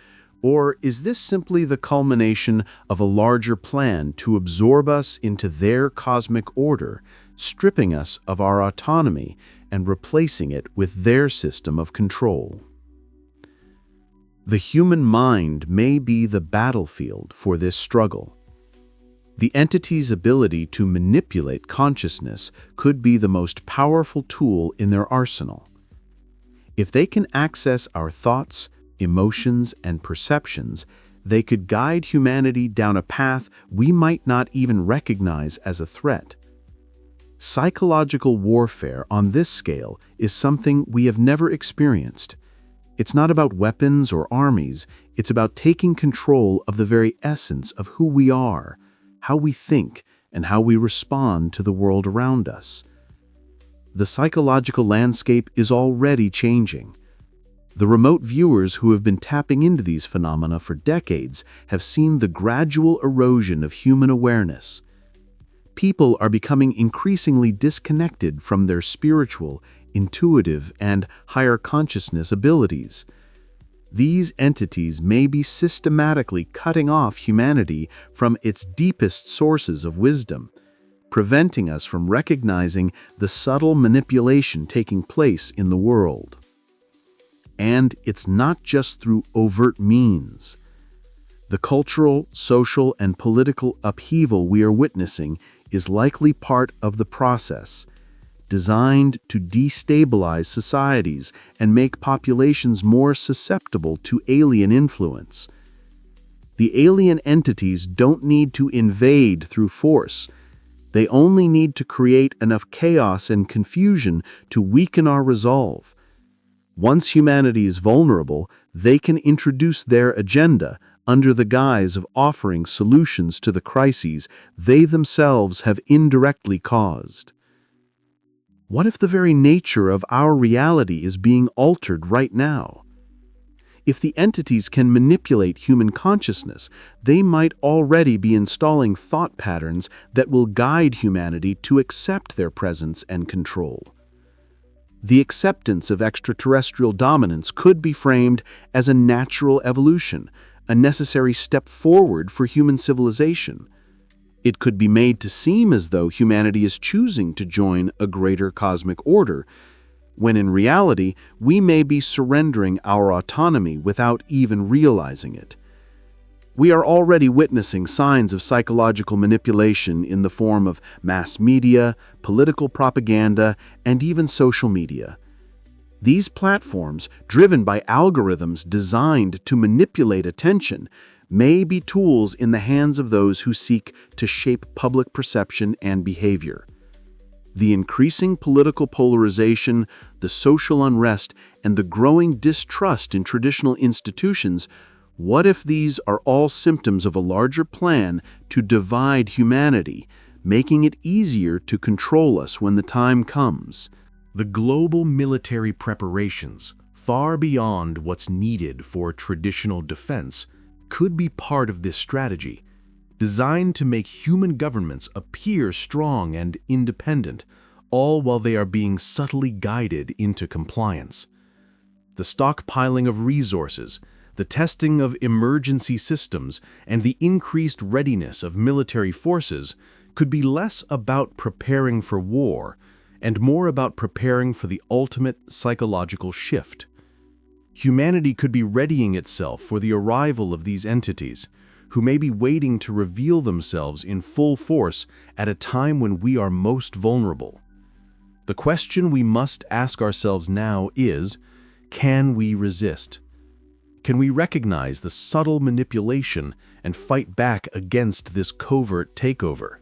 Or is this simply the culmination of a larger plan to absorb us into their cosmic order, stripping us of our autonomy and replacing it with their system of control? The human mind may be the battlefield for this struggle. The entity's ability to manipulate consciousness could be the most powerful tool in their arsenal. If they can access our thoughts, emotions, and perceptions, they could guide humanity down a path we might not even recognize as a threat. Psychological warfare on this scale is something we have never experienced. It's not about weapons or armies, it's about taking control of the very essence of who we are, how we think, and how we respond to the world around us. The psychological landscape is already changing. The remote viewers who have been tapping into these phenomena for decades have seen the gradual erosion of human awareness. People are becoming increasingly disconnected from their spiritual, intuitive, and higher consciousness abilities. These entities may be systematically cutting off humanity from its deepest sources of wisdom, preventing us from recognizing the subtle manipulation taking place in the world. And it's not just through overt means. The cultural, social, and political upheaval we are witnessing is likely part of the process, designed to destabilize societies and make populations more susceptible to alien influence. The alien entities don't need to invade through force. They only need to create enough chaos and confusion to weaken our resolve. Once humanity is vulnerable, they can introduce their agenda under the guise of offering solutions to the crises they themselves have indirectly caused. What if the very nature of our reality is being altered right now? If the entities can manipulate human consciousness, they might already be installing thought patterns that will guide humanity to accept their presence and control. The acceptance of extraterrestrial dominance could be framed as a natural evolution, a necessary step forward for human civilization. It could be made to seem as though humanity is choosing to join a greater cosmic order, when in reality we may be surrendering our autonomy without even realizing it. We are already witnessing signs of psychological manipulation in the form of mass media, political propaganda, and even social media. These platforms, driven by algorithms designed to manipulate attention, may be tools in the hands of those who seek to shape public perception and behavior. The increasing political polarization, the social unrest, and the growing distrust in traditional institutions, what if these are all symptoms of a larger plan to divide humanity, making it easier to control us when the time comes? The global military preparations, far beyond what's needed for traditional defense, could be part of this strategy, designed to make human governments appear strong and independent, all while they are being subtly guided into compliance. The stockpiling of resources, the testing of emergency systems, and the increased readiness of military forces could be less about preparing for war and more about preparing for the ultimate psychological shift. Humanity could be readying itself for the arrival of these entities, who may be waiting to reveal themselves in full force at a time when we are most vulnerable. The question we must ask ourselves now is, can we resist? Can we recognize the subtle manipulation and fight back against this covert takeover?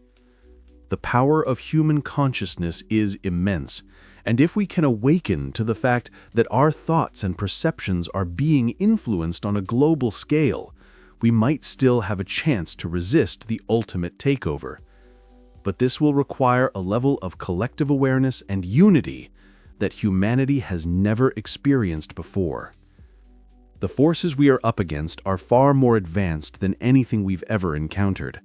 The power of human consciousness is immense, and if we can awaken to the fact that our thoughts and perceptions are being influenced on a global scale, we might still have a chance to resist the ultimate takeover. But this will require a level of collective awareness and unity that humanity has never experienced before. The forces we are up against are far more advanced than anything we've ever encountered,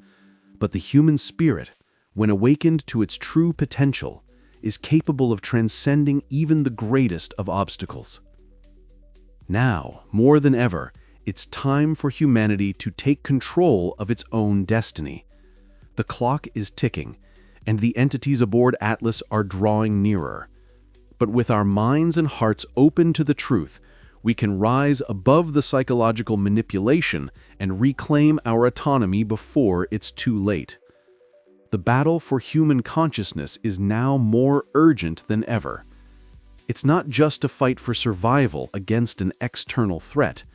but the human spirit, when awakened to its true potential, is capable of transcending even the greatest of obstacles. Now, more than ever, It's time for humanity to take control of its own destiny. The clock is ticking, and the entities aboard Atlas are drawing nearer. But with our minds and hearts open to the truth, we can rise above the psychological manipulation and reclaim our autonomy before it's too late. The battle for human consciousness is now more urgent than ever. It's not just a fight for survival against an external threat.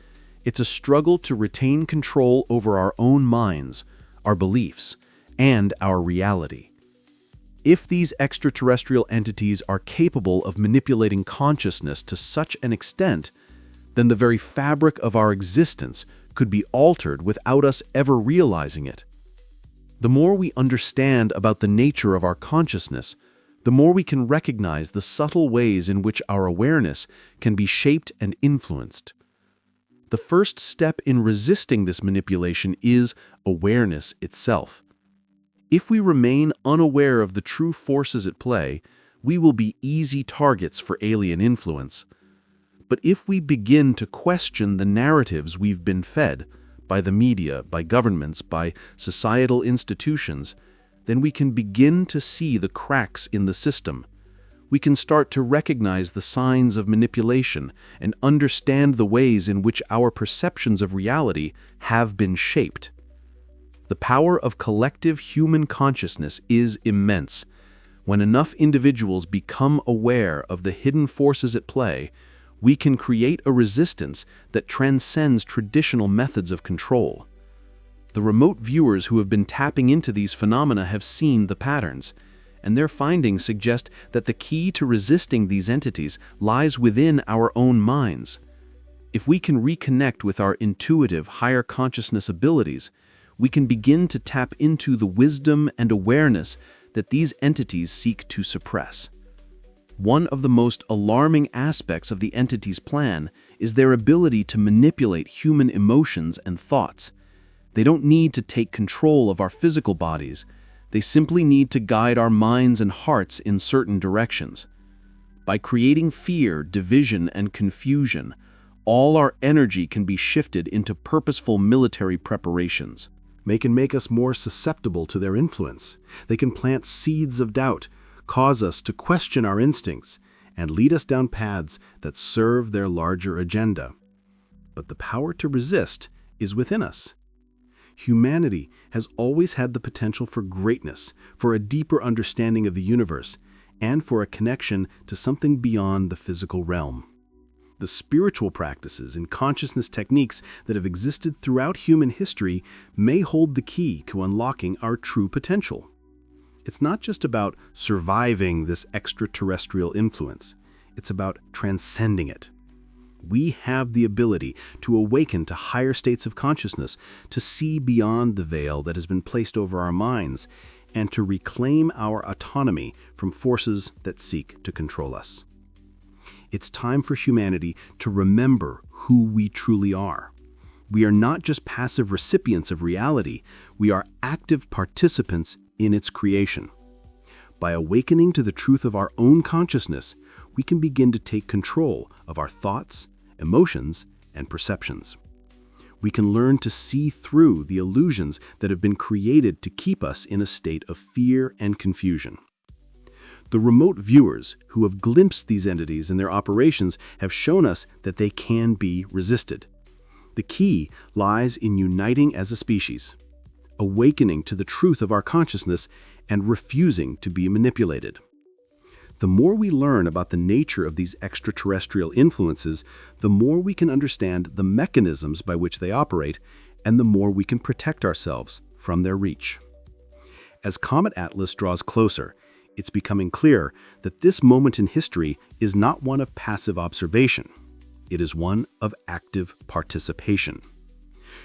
It's a struggle to retain control over our own minds, our beliefs, and our reality. If these extraterrestrial entities are capable of manipulating consciousness to such an extent, then the very fabric of our existence could be altered without us ever realizing it. The more we understand about the nature of our consciousness, the more we can recognize the subtle ways in which our awareness can be shaped and influenced. The first step in resisting this manipulation is awareness itself. If we remain unaware of the true forces at play, we will be easy targets for alien influence. But if we begin to question the narratives we've been fed, by the media, by governments, by societal institutions, then we can begin to see the cracks in the system. We can start to recognize the signs of manipulation and understand the ways in which our perceptions of reality have been shaped. The power of collective human consciousness is immense. When enough individuals become aware of the hidden forces at play, we can create a resistance that transcends traditional methods of control. The remote viewers who have been tapping into these phenomena have seen the patterns, and their findings suggest that the key to resisting these entities lies within our own minds. If we can reconnect with our intuitive, higher consciousness abilities, we can begin to tap into the wisdom and awareness that these entities seek to suppress. One of the most alarming aspects of the entity's plan is their ability to manipulate human emotions and thoughts. They don't need to take control of our physical bodies. They simply need to guide our minds and hearts in certain directions. By creating fear, division, and confusion, all our energy can be shifted into purposeful military preparations. They can make us more susceptible to their influence. They can plant seeds of doubt, cause us to question our instincts, and lead us down paths that serve their larger agenda. But the power to resist is within us. Humanity has always had the potential for greatness, for a deeper understanding of the universe, and for a connection to something beyond the physical realm. The spiritual practices and consciousness techniques that have existed throughout human history may hold the key to unlocking our true potential. It's not just about surviving this extraterrestrial influence. It's about transcending it. We have the ability to awaken to higher states of consciousness, to see beyond the veil that has been placed over our minds, and to reclaim our autonomy from forces that seek to control us. It's time for humanity to remember who we truly are. We are not just passive recipients of reality, we are active participants in its creation. By awakening to the truth of our own consciousness, we can begin to take control of our thoughts, emotions, and perceptions. We can learn to see through the illusions that have been created to keep us in a state of fear and confusion. The remote viewers who have glimpsed these entities and their operations have shown us that they can be resisted. The key lies in uniting as a species, awakening to the truth of our consciousness, and refusing to be manipulated. The more we learn about the nature of these extraterrestrial influences, the more we can understand the mechanisms by which they operate, and the more we can protect ourselves from their reach. As Comet Atlas draws closer, it's becoming clear that this moment in history is not one of passive observation. It is one of active participation.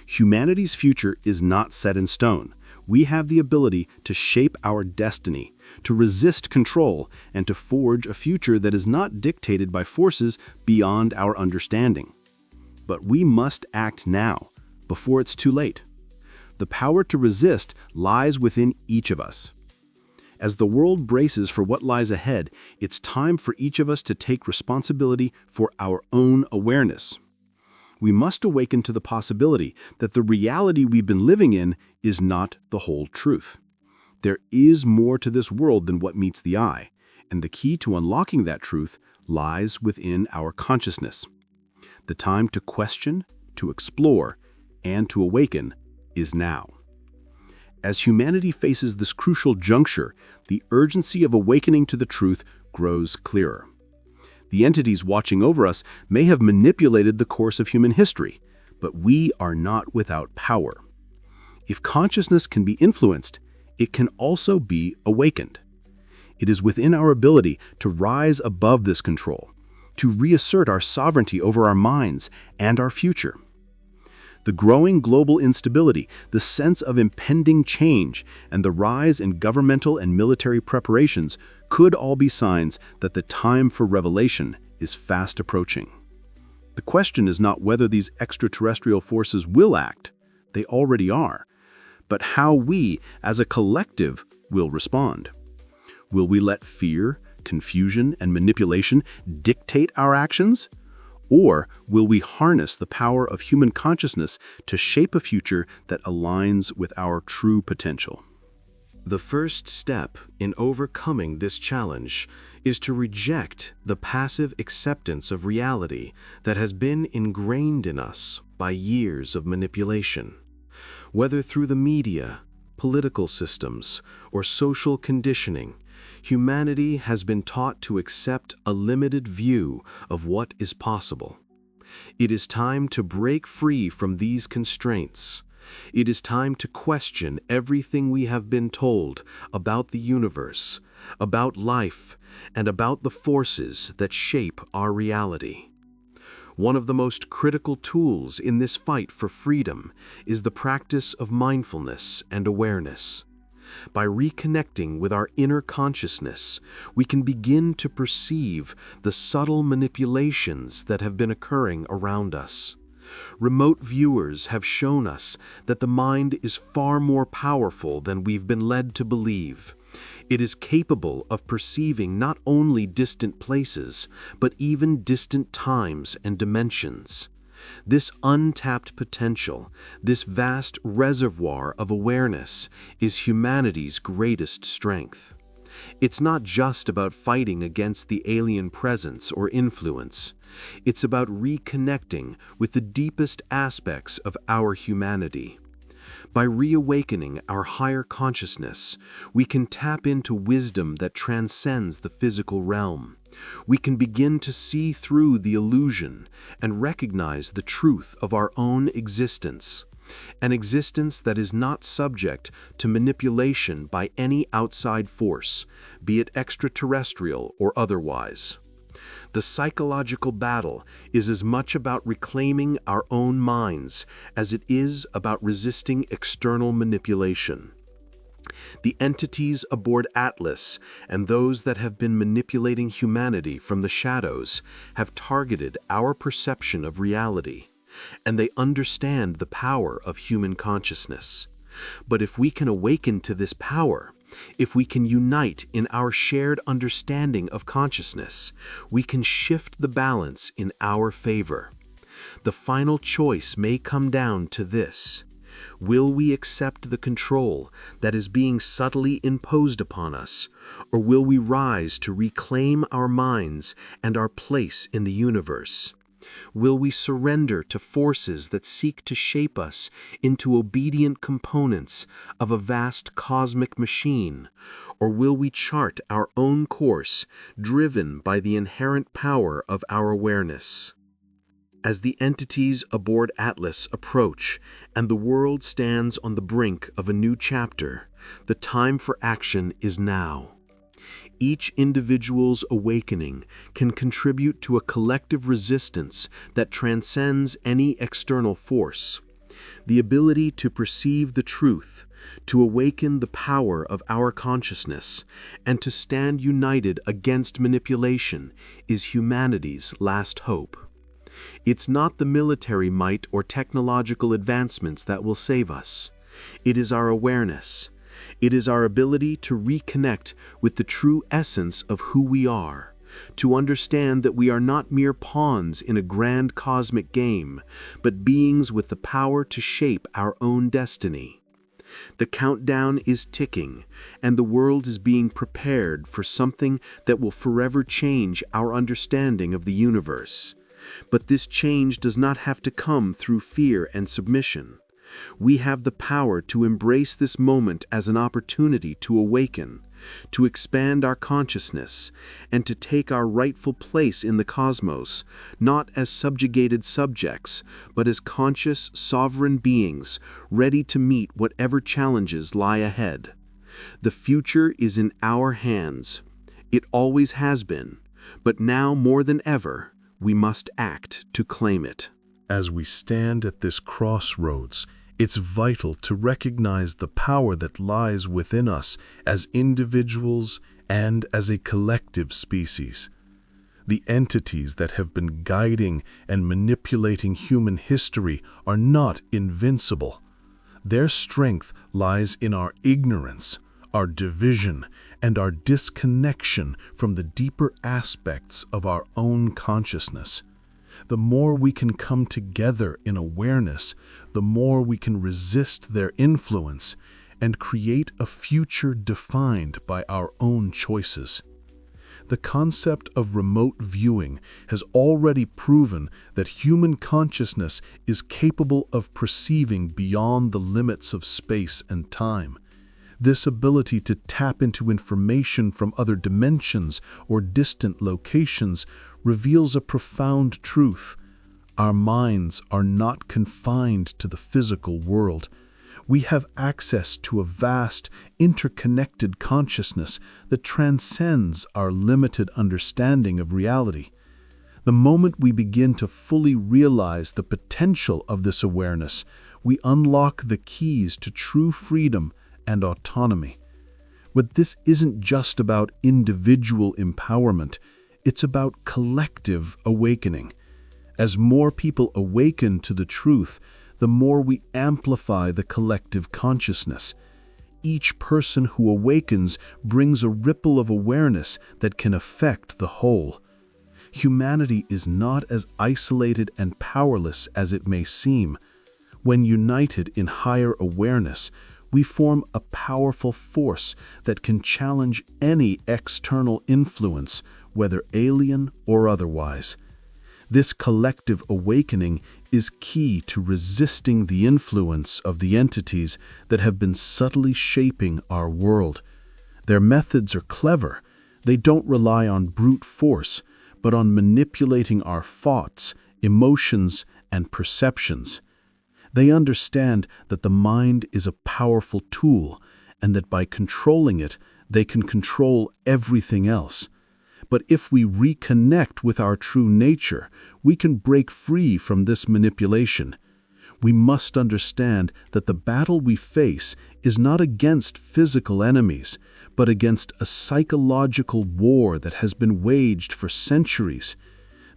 Humanity's future is not set in stone. We have the ability to shape our destiny, to resist control, and to forge a future that is not dictated by forces beyond our understanding. But we must act now, before it's too late. The power to resist lies within each of us. As the world braces for what lies ahead, it's time for each of us to take responsibility for our own awareness. We must awaken to the possibility that the reality we've been living in is not the whole truth. There is more to this world than what meets the eye, and the key to unlocking that truth lies within our consciousness. The time to question, to explore, and to awaken is now. As humanity faces this crucial juncture, the urgency of awakening to the truth grows clearer. The entities watching over us may have manipulated the course of human history, but we are not without power. If consciousness can be influenced, it can also be awakened. It is within our ability to rise above this control, to reassert our sovereignty over our minds and our future. The growing global instability, the sense of impending change, and the rise in governmental and military preparations could all be signs that the time for revelation is fast approaching. The question is not whether these extraterrestrial forces will act, they already are, but how we, as a collective, will respond. Will we let fear, confusion, and manipulation dictate our actions? Or will we harness the power of human consciousness to shape a future that aligns with our true potential? The first step in overcoming this challenge is to reject the passive acceptance of reality that has been ingrained in us by years of manipulation. Whether through the media, political systems, or social conditioning, humanity has been taught to accept a limited view of what is possible. It is time to break free from these constraints. It is time to question everything we have been told about the universe, about life, and about the forces that shape our reality. One of the most critical tools in this fight for freedom is the practice of mindfulness and awareness. By reconnecting with our inner consciousness, we can begin to perceive the subtle manipulations that have been occurring around us. Remote viewers have shown us that the mind is far more powerful than we've been led to believe. It is capable of perceiving not only distant places, but even distant times and dimensions. This untapped potential, this vast reservoir of awareness, is humanity's greatest strength. It's not just about fighting against the alien presence or influence. It's about reconnecting with the deepest aspects of our humanity. By reawakening our higher consciousness, we can tap into wisdom that transcends the physical realm. We can begin to see through the illusion and recognize the truth of our own existence, an existence that is not subject to manipulation by any outside force, be it extraterrestrial or otherwise. The psychological battle is as much about reclaiming our own minds as it is about resisting external manipulation. The entities aboard Atlas and those that have been manipulating humanity from the shadows have targeted our perception of reality, and they understand the power of human consciousness. But if we can awaken to this power, if we can unite in our shared understanding of consciousness, we can shift the balance in our favor. The final choice may come down to this: will we accept the control that is being subtly imposed upon us, or will we rise to reclaim our minds and our place in the universe? Will we surrender to forces that seek to shape us into obedient components of a vast cosmic machine, or will we chart our own course, driven by the inherent power of our awareness? As the entities aboard Atlas approach and the world stands on the brink of a new chapter, the time for action is now. Each individual's awakening can contribute to a collective resistance that transcends any external force. The ability to perceive the truth, to awaken the power of our consciousness, and to stand united against manipulation is humanity's last hope. It's not the military might or technological advancements that will save us. It is our awareness. It is our ability to reconnect with the true essence of who we are, to understand that we are not mere pawns in a grand cosmic game, but beings with the power to shape our own destiny. The countdown is ticking, and the world is being prepared for something that will forever change our understanding of the universe. But this change does not have to come through fear and submission. We have the power to embrace this moment as an opportunity to awaken, to expand our consciousness, and to take our rightful place in the cosmos, not as subjugated subjects, but as conscious, sovereign beings, ready to meet whatever challenges lie ahead. The future is in our hands. It always has been, but now more than ever, we must act to claim it. As we stand at this crossroads, it's vital to recognize the power that lies within us as individuals and as a collective species. The entities that have been guiding and manipulating human history are not invincible. Their strength lies in our ignorance, our division, and our disconnection from the deeper aspects of our own consciousness. The more we can come together in awareness, the more we can resist their influence and create a future defined by our own choices. The concept of remote viewing has already proven that human consciousness is capable of perceiving beyond the limits of space and time. This ability to tap into information from other dimensions or distant locations reveals a profound truth. Our minds are not confined to the physical world. We have access to a vast, interconnected consciousness that transcends our limited understanding of reality. The moment we begin to fully realize the potential of this awareness, we unlock the keys to true freedom and autonomy. But this isn't just about individual empowerment. It's about collective awakening. As more people awaken to the truth, the more we amplify the collective consciousness. Each person who awakens brings a ripple of awareness that can affect the whole. Humanity is not as isolated and powerless as it may seem. When united in higher awareness, we form a powerful force that can challenge any external influence, whether alien or otherwise. This collective awakening is key to resisting the influence of the entities that have been subtly shaping our world. Their methods are clever. They don't rely on brute force, but on manipulating our thoughts, emotions, and perceptions. They understand that the mind is a powerful tool, and that by controlling it, they can control everything else. But if we reconnect with our true nature, we can break free from this manipulation. We must understand that the battle we face is not against physical enemies, but against a psychological war that has been waged for centuries.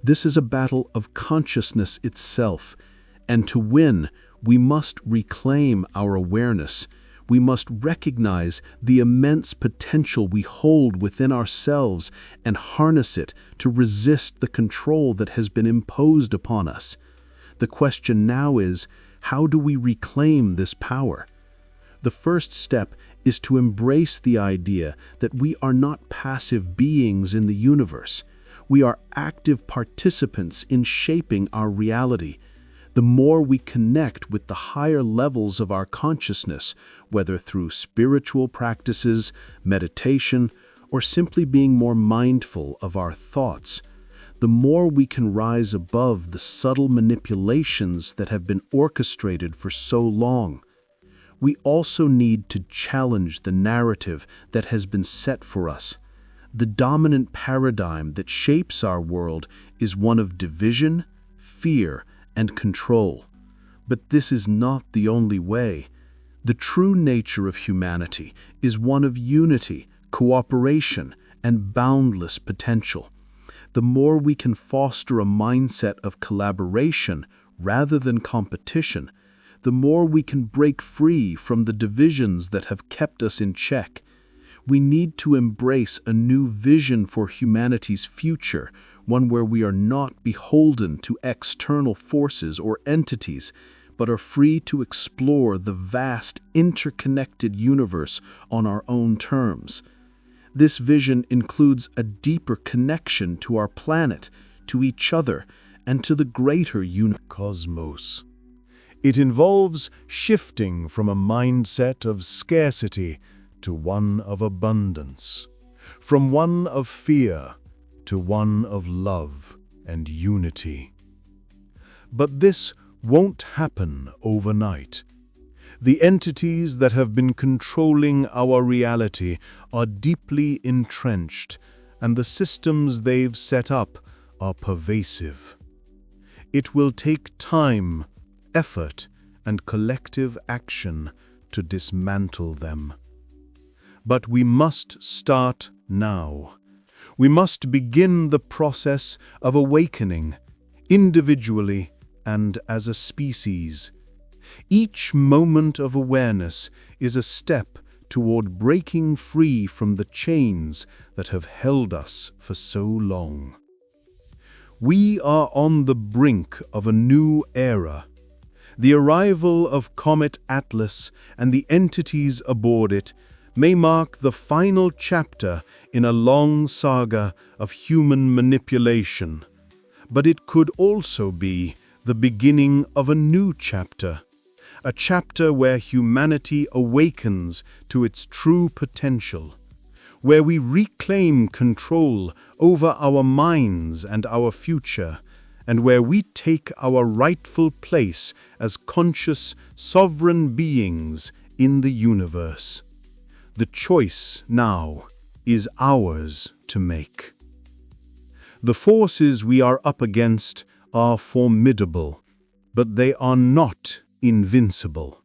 This is a battle of consciousness itself, and to win, we must reclaim our awareness. We must recognize the immense potential we hold within ourselves and harness it to resist the control that has been imposed upon us. The question now is, how do we reclaim this power? The first step is to embrace the idea that we are not passive beings in the universe. We are active participants in shaping our reality. The more we connect with the higher levels of our consciousness, whether through spiritual practices, meditation, or simply being more mindful of our thoughts, the more we can rise above the subtle manipulations that have been orchestrated for so long. We also need to challenge the narrative that has been set for us. The dominant paradigm that shapes our world is one of division, fear, and control. But this is not the only way. The true nature of humanity is one of unity, cooperation, and boundless potential. The more we can foster a mindset of collaboration rather than competition, the more we can break free from the divisions that have kept us in check. We need to embrace a new vision for humanity's future, one where we are not beholden to external forces or entities, but are free to explore the vast, interconnected universe on our own terms. This vision includes a deeper connection to our planet, to each other, and to the greater Cosmos. It involves shifting from a mindset of scarcity to one of abundance, from one of fear to one of love and unity. But this won't happen overnight. The entities that have been controlling our reality are deeply entrenched, and the systems they've set up are pervasive. It will take time, effort, and collective action to dismantle them. But we must start now. We must begin the process of awakening, individually and as a species. Each moment of awareness is a step toward breaking free from the chains that have held us for so long. We are on the brink of a new era. The arrival of Comet Atlas and the entities aboard it may mark the final chapter in a long saga of human manipulation, but it could also be the beginning of a new chapter, a chapter where humanity awakens to its true potential, where we reclaim control over our minds and our future, and where we take our rightful place as conscious, sovereign beings in the universe. The choice now is ours to make. The forces we are up against are formidable, but they are not invincible.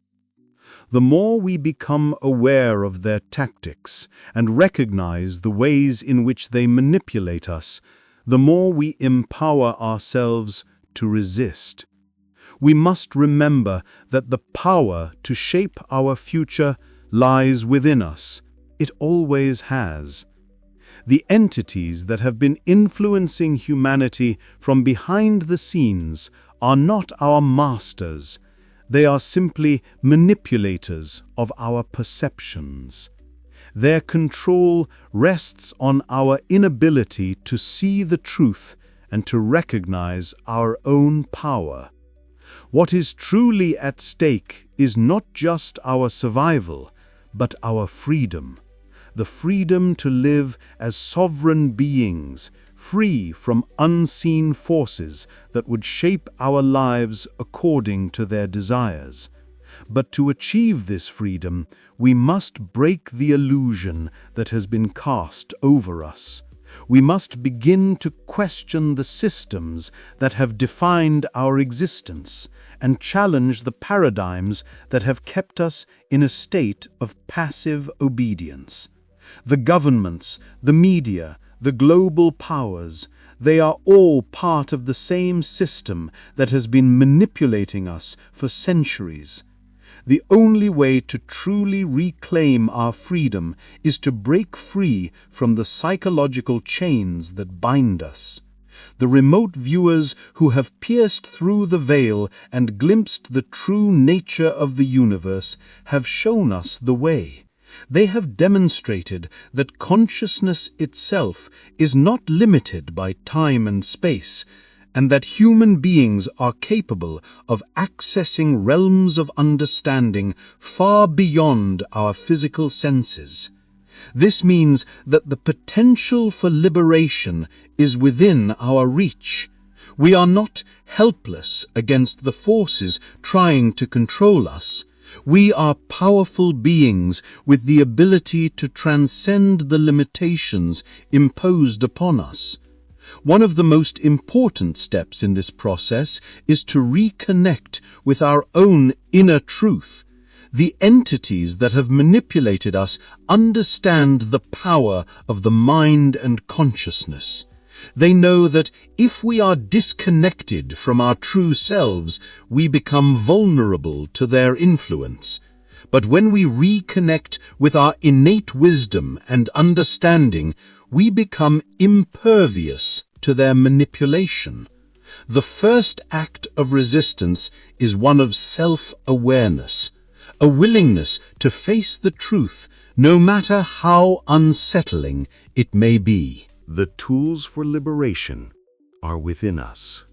The more we become aware of their tactics and recognize the ways in which they manipulate us, the more we empower ourselves to resist. We must remember that the power to shape our future lies within us. It always has. The entities that have been influencing humanity from behind the scenes are not our masters. They are simply manipulators of our perceptions. Their control rests on our inability to see the truth and to recognize our own power. What is truly at stake is not just our survival, but our freedom. The freedom to live as sovereign beings, free from unseen forces that would shape our lives according to their desires. But to achieve this freedom, we must break the illusion that has been cast over us. We must begin to question the systems that have defined our existence and challenge the paradigms that have kept us in a state of passive obedience. The governments, the media, the global powers, they are all part of the same system that has been manipulating us for centuries. The only way to truly reclaim our freedom is to break free from the psychological chains that bind us. The remote viewers who have pierced through the veil and glimpsed the true nature of the universe have shown us the way. They have demonstrated that consciousness itself is not limited by time and space, and that human beings are capable of accessing realms of understanding far beyond our physical senses. This means that the potential for liberation is within our reach. We are not helpless against the forces trying to control us. We are powerful beings with the ability to transcend the limitations imposed upon us. One of the most important steps in this process is to reconnect with our own inner truth. The entities that have manipulated us understand the power of the mind and consciousness. They know that if we are disconnected from our true selves, we become vulnerable to their influence. But when we reconnect with our innate wisdom and understanding, we become impervious to their manipulation. The first act of resistance is one of self-awareness, a willingness to face the truth, no matter how unsettling it may be. The tools for liberation are within us.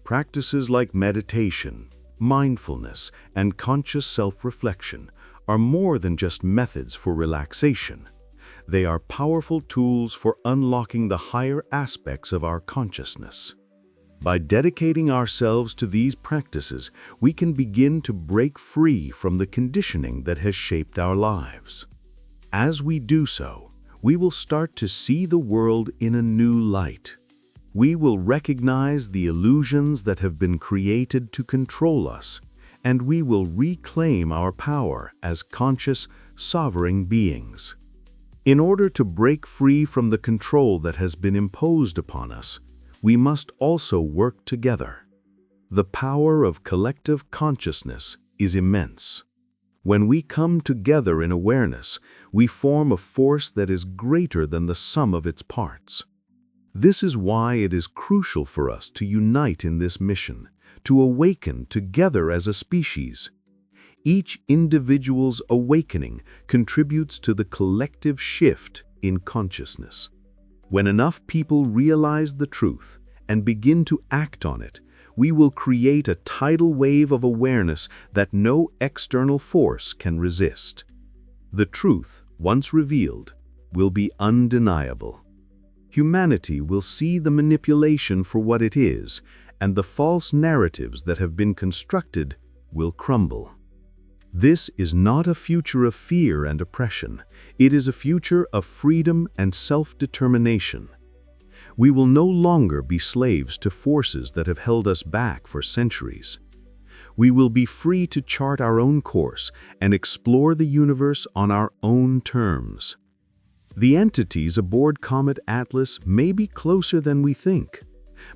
Practices like meditation, mindfulness, and conscious self-reflection are more than just methods for relaxation. They are powerful tools for unlocking the higher aspects of our consciousness. By dedicating ourselves to these practices, we can begin to break free from the conditioning that has shaped our lives. As we do so, we will start to see the world in a new light. We will recognize the illusions that have been created to control us, and we will reclaim our power as conscious, sovereign beings. In order to break free from the control that has been imposed upon us, we must also work together. The power of collective consciousness is immense. When we come together in awareness, we form a force that is greater than the sum of its parts. This is why it is crucial for us to unite in this mission, to awaken together as a species. Each individual's awakening contributes to the collective shift in consciousness. When enough people realize the truth and begin to act on it, we will create a tidal wave of awareness that no external force can resist. The truth, once revealed, will be undeniable. Humanity will see the manipulation for what it is, and the false narratives that have been constructed will crumble. This is not a future of fear and oppression. It is a future of freedom and self-determination. We will no longer be slaves to forces that have held us back for centuries. We will be free to chart our own course and explore the universe on our own terms. The entities aboard Comet Atlas may be closer than we think,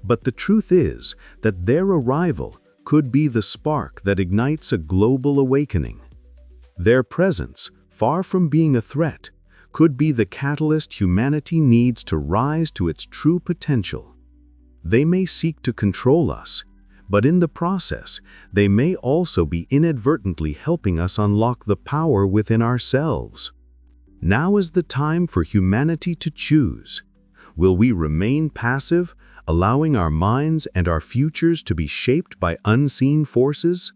but the truth is that their arrival could be the spark that ignites a global awakening. Their presence, far from being a threat, could be the catalyst humanity needs to rise to its true potential. They may seek to control us, but in the process, they may also be inadvertently helping us unlock the power within ourselves. Now is the time for humanity to choose. Will we remain passive, allowing our minds and our futures to be shaped by unseen forces?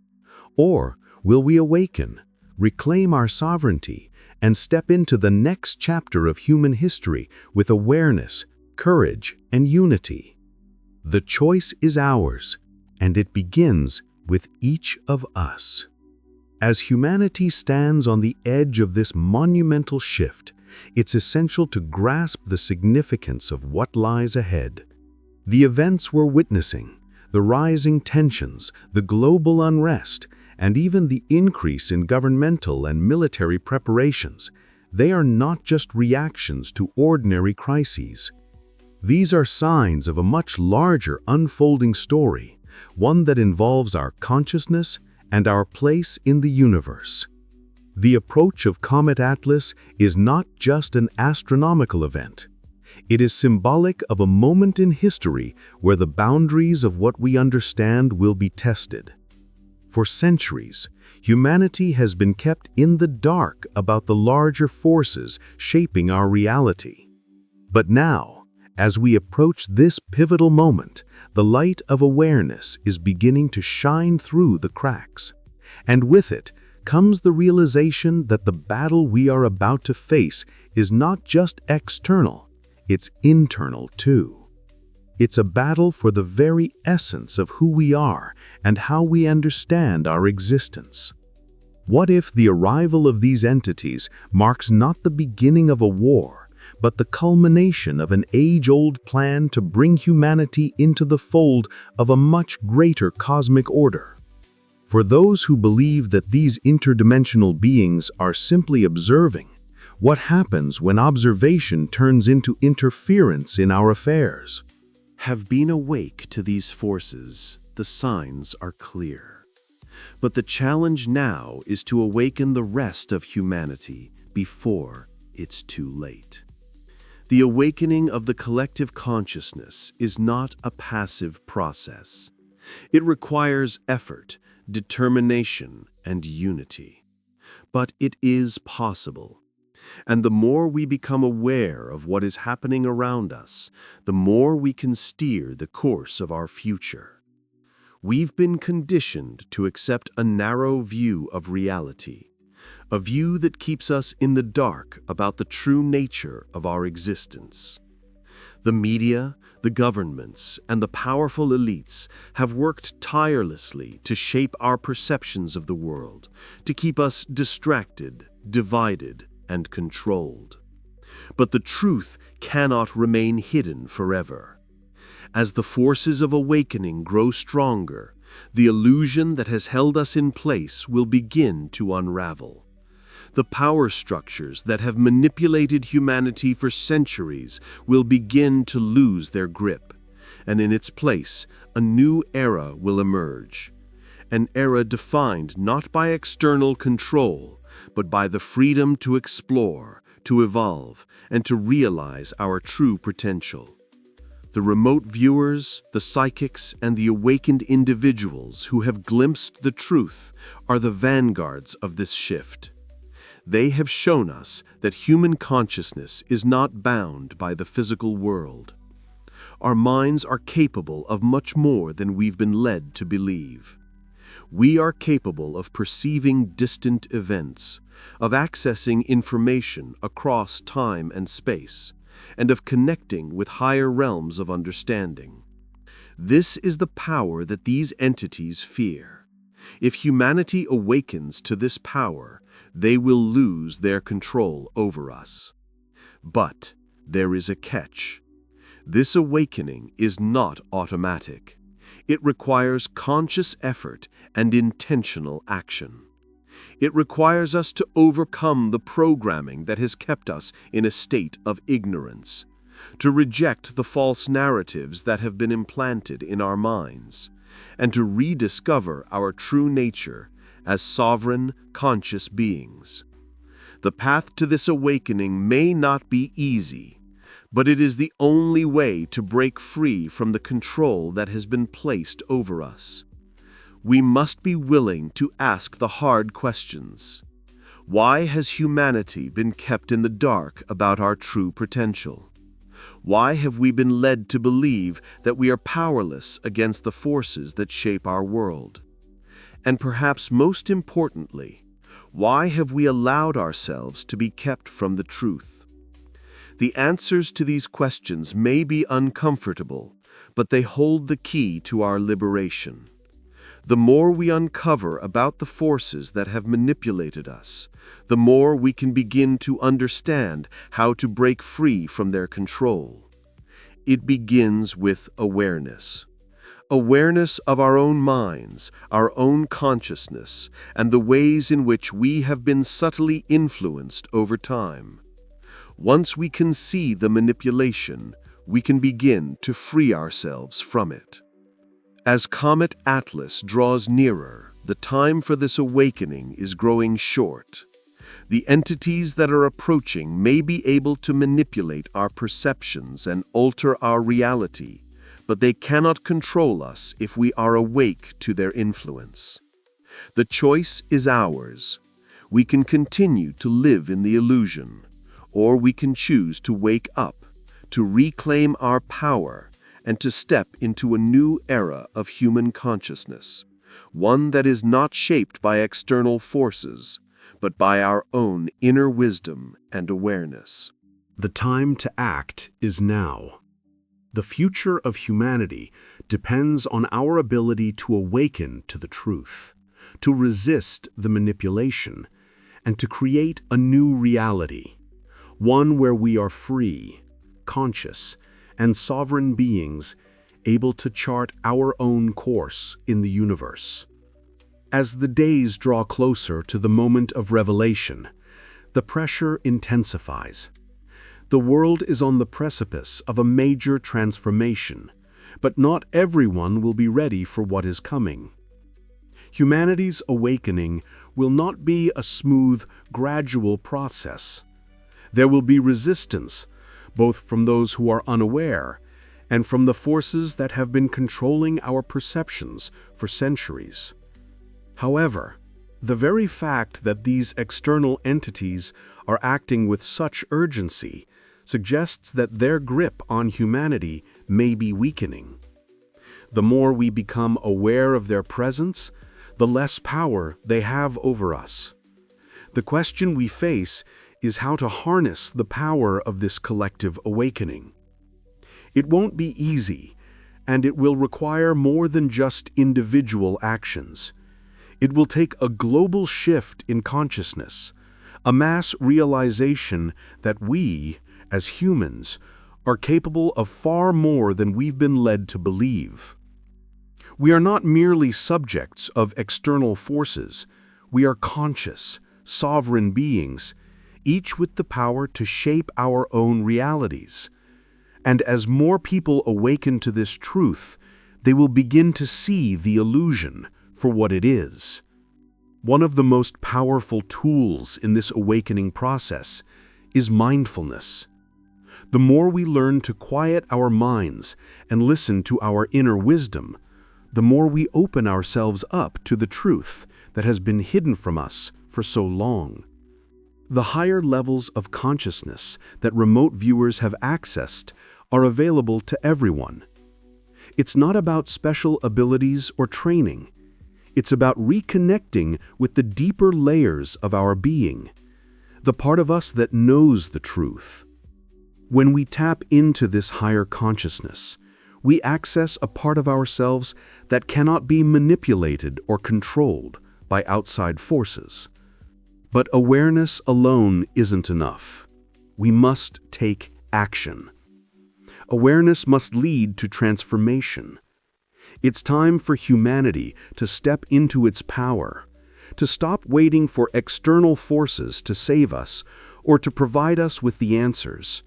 Or will we awaken, reclaim our sovereignty, and step into the next chapter of human history with awareness, courage, and unity? The choice is ours, and it begins with each of us. As humanity stands on the edge of this monumental shift, it's essential to grasp the significance of what lies ahead. The events we're witnessing, the rising tensions, the global unrest, and even the increase in governmental and military preparations, they are not just reactions to ordinary crises. These are signs of a much larger unfolding story, one that involves our consciousness and our place in the universe. The approach of Comet Atlas is not just an astronomical event. It is symbolic of a moment in history where the boundaries of what we understand will be tested. For centuries, humanity has been kept in the dark about the larger forces shaping our reality. But now, as we approach this pivotal moment, the light of awareness is beginning to shine through the cracks. And with it comes the realization that the battle we are about to face is not just external, it's internal too. It's a battle for the very essence of who we are and how we understand our existence. What if the arrival of these entities marks not the beginning of a war, but the culmination of an age-old plan to bring humanity into the fold of a much greater cosmic order? For those who believe that these interdimensional beings are simply observing, what happens when observation turns into interference in our affairs? Have been awake to these forces, the signs are clear. But the challenge now is to awaken the rest of humanity before it's too late. The awakening of the collective consciousness is not a passive process. It requires effort, determination, and unity. But it is possible. And the more we become aware of what is happening around us, the more we can steer the course of our future. We've been conditioned to accept a narrow view of reality, a view that keeps us in the dark about the true nature of our existence. The media, the governments, and the powerful elites have worked tirelessly to shape our perceptions of the world, to keep us distracted, divided, and controlled. But the truth cannot remain hidden forever. As the forces of awakening grow stronger, the illusion that has held us in place will begin to unravel. The power structures that have manipulated humanity for centuries will begin to lose their grip, and in its place, a new era will emerge. An era defined not by external control, but by the freedom to explore, to evolve, and to realize our true potential. The remote viewers, the psychics, and the awakened individuals who have glimpsed the truth are the vanguards of this shift. They have shown us that human consciousness is not bound by the physical world. Our minds are capable of much more than we've been led to believe. We are capable of perceiving distant events, of accessing information across time and space, and of connecting with higher realms of understanding. This is the power that these entities fear. If humanity awakens to this power, they will lose their control over us. But there is a catch. This awakening is not automatic. It requires conscious effort and intentional action. It requires us to overcome the programming that has kept us in a state of ignorance, to reject the false narratives that have been implanted in our minds, and to rediscover our true nature as sovereign, conscious beings. The path to this awakening may not be easy, but it is the only way to break free from the control that has been placed over us. We must be willing to ask the hard questions. Why has humanity been kept in the dark about our true potential? Why have we been led to believe that we are powerless against the forces that shape our world? And perhaps most importantly, why have we allowed ourselves to be kept from the truth? The answers to these questions may be uncomfortable, but they hold the key to our liberation. The more we uncover about the forces that have manipulated us, the more we can begin to understand how to break free from their control. It begins with awareness. Awareness of our own minds, our own consciousness, and the ways in which we have been subtly influenced over time. Once we can see the manipulation, we can begin to free ourselves from it. As Comet Atlas draws nearer, the time for this awakening is growing short. The entities that are approaching may be able to manipulate our perceptions and alter our reality, but they cannot control us if we are awake to their influence. The choice is ours. We can continue to live in the illusion, or we can choose to wake up, to reclaim our power, and to step into a new era of human consciousness, one that is not shaped by external forces, but by our own inner wisdom and awareness. The time to act is now. The future of humanity depends on our ability to awaken to the truth, to resist the manipulation, and to create a new reality, one where we are free, conscious, and sovereign beings able to chart our own course in the universe. As the days draw closer to the moment of revelation, the pressure intensifies. The world is on the precipice of a major transformation, but not everyone will be ready for what is coming. Humanity's awakening will not be a smooth, gradual process. There will be resistance, both from those who are unaware and from the forces that have been controlling our perceptions for centuries. However, the very fact that these external entities are acting with such urgency suggests that their grip on humanity may be weakening. The more we become aware of their presence, the less power they have over us. The question we face is how to harness the power of this collective awakening. It won't be easy, and it will require more than just individual actions. It will take a global shift in consciousness, a mass realization that we, as humans, are capable of far more than we've been led to believe. We are not merely subjects of external forces. We are conscious, sovereign beings, each with the power to shape our own realities. And as more people awaken to this truth, they will begin to see the illusion for what it is. One of the most powerful tools in this awakening process is mindfulness. The more we learn to quiet our minds and listen to our inner wisdom, the more we open ourselves up to the truth that has been hidden from us for so long. The higher levels of consciousness that remote viewers have accessed are available to everyone. It's not about special abilities or training. It's about reconnecting with the deeper layers of our being, the part of us that knows the truth. When we tap into this higher consciousness, we access a part of ourselves that cannot be manipulated or controlled by outside forces. But awareness alone isn't enough. We must take action. Awareness must lead to transformation. It's time for humanity to step into its power, to stop waiting for external forces to save us or to provide us with the answers.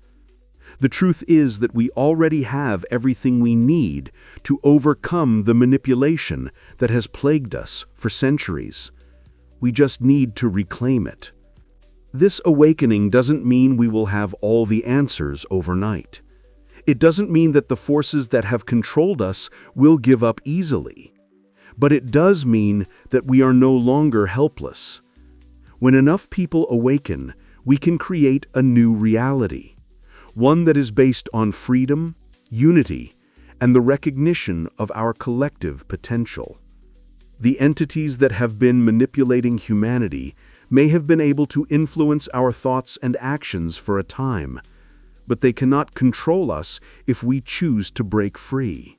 The truth is that we already have everything we need to overcome the manipulation that has plagued us for centuries. We just need to reclaim it. This awakening doesn't mean we will have all the answers overnight. It doesn't mean that the forces that have controlled us will give up easily. But it does mean that we are no longer helpless. When enough people awaken, we can create a new reality, one that is based on freedom, unity, and the recognition of our collective potential. The entities that have been manipulating humanity may have been able to influence our thoughts and actions for a time, but they cannot control us if we choose to break free.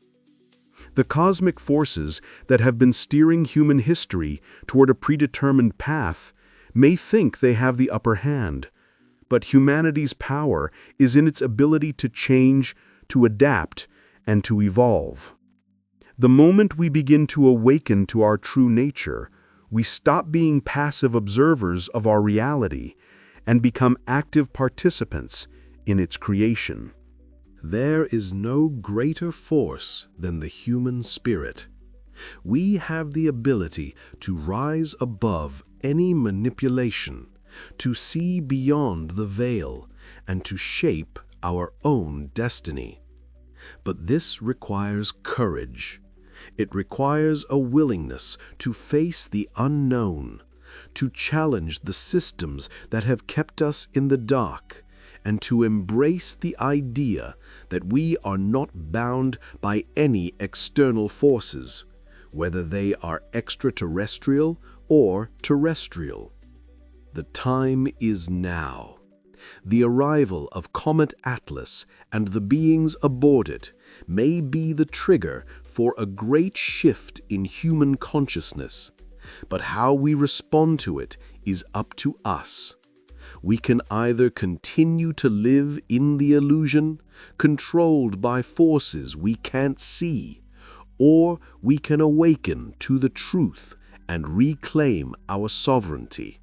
The cosmic forces that have been steering human history toward a predetermined path may think they have the upper hand, but humanity's power is in its ability to change, to adapt, and to evolve. The moment we begin to awaken to our true nature, we stop being passive observers of our reality and become active participants in its creation. There is no greater force than the human spirit. We have the ability to rise above any manipulation, to see beyond the veil, and to shape our own destiny. But this requires courage. It requires a willingness to face the unknown, to challenge the systems that have kept us in the dark, and to embrace the idea that we are not bound by any external forces, whether they are extraterrestrial or terrestrial. The time is now. The arrival of Comet Atlas and the beings aboard it may be the trigger for a great shift in human consciousness, but how we respond to it is up to us. We can either continue to live in the illusion, controlled by forces we can't see, or we can awaken to the truth and reclaim our sovereignty.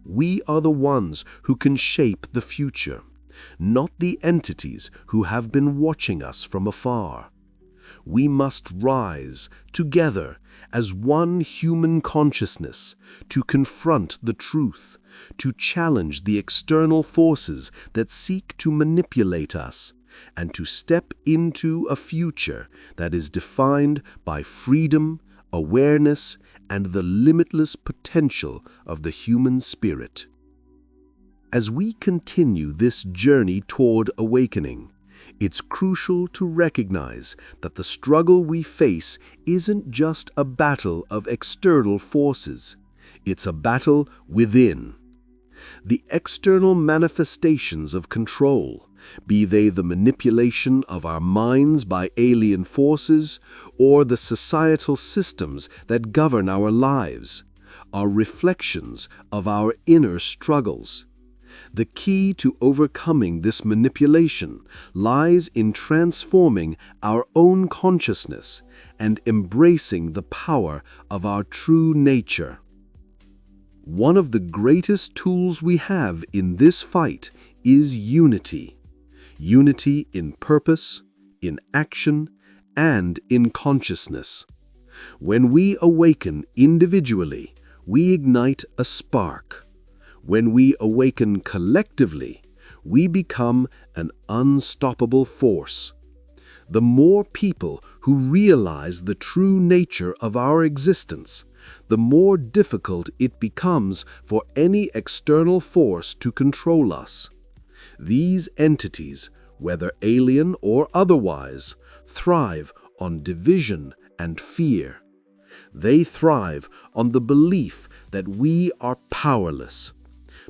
We are the ones who can shape the future, not the entities who have been watching us from afar. We must rise together as one human consciousness to confront the truth, to challenge the external forces that seek to manipulate us, and to step into a future that is defined by freedom, awareness, and the limitless potential of the human spirit. As we continue this journey toward awakening, it's crucial to recognize that the struggle we face isn't just a battle of external forces. It's a battle within. The external manifestations of control, be they the manipulation of our minds by alien forces or the societal systems that govern our lives, are reflections of our inner struggles. The key to overcoming this manipulation lies in transforming our own consciousness and embracing the power of our true nature. One of the greatest tools we have in this fight is unity. Unity in purpose, in action, and in consciousness. When we awaken individually, we ignite a spark. When we awaken collectively, we become an unstoppable force. The more people who realize the true nature of our existence, the more difficult it becomes for any external force to control us. These entities, whether alien or otherwise, thrive on division and fear. They thrive on the belief that we are powerless.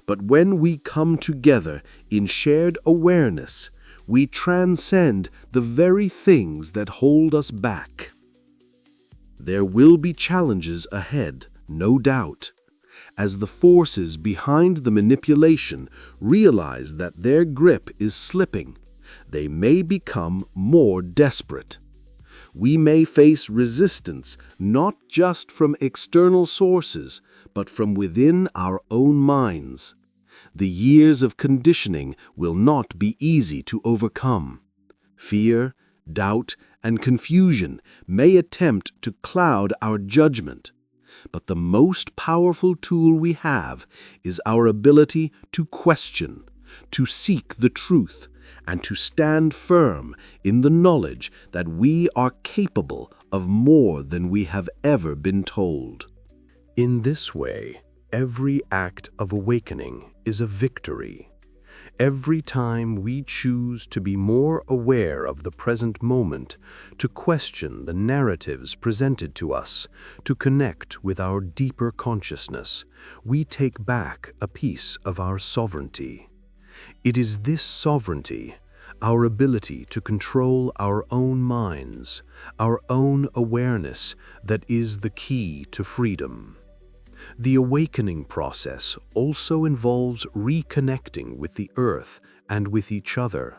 But when we come together in shared awareness, we transcend the very things that hold us back. There will be challenges ahead, no doubt. As the forces behind the manipulation realize that their grip is slipping, they may become more desperate. We may face resistance not just from external sources, but from within our own minds. The years of conditioning will not be easy to overcome. Fear, doubt, and confusion may attempt to cloud our judgment. But the most powerful tool we have is our ability to question, to seek the truth, and to stand firm in the knowledge that we are capable of more than we have ever been told. In this way, every act of awakening is a victory. Every time we choose to be more aware of the present moment, to question the narratives presented to us, to connect with our deeper consciousness, we take back a piece of our sovereignty. It is this sovereignty, our ability to control our own minds, our own awareness, that is the key to freedom. The awakening process also involves reconnecting with the earth and with each other.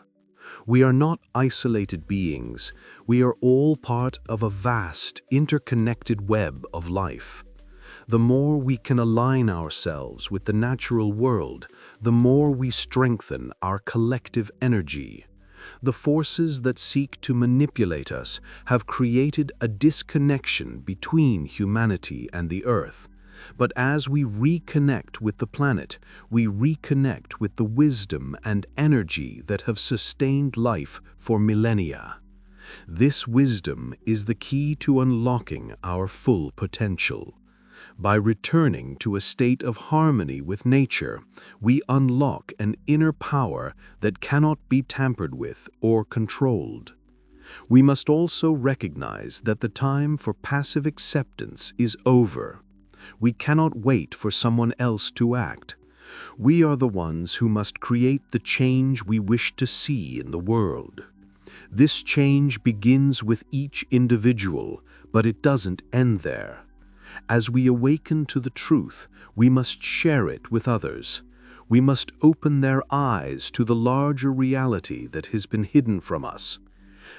We are not isolated beings. We are all part of a vast, interconnected web of life. The more we can align ourselves with the natural world, the more we strengthen our collective energy. The forces that seek to manipulate us have created a disconnection between humanity and the earth. But as we reconnect with the planet, we reconnect with the wisdom and energy that have sustained life for millennia. This wisdom is the key to unlocking our full potential. By returning to a state of harmony with nature, we unlock an inner power that cannot be tampered with or controlled. We must also recognize that the time for passive acceptance is over. We cannot wait for someone else to act. We are the ones who must create the change we wish to see in the world. This change begins with each individual, but it doesn't end there. As we awaken to the truth, we must share it with others. We must open their eyes to the larger reality that has been hidden from us.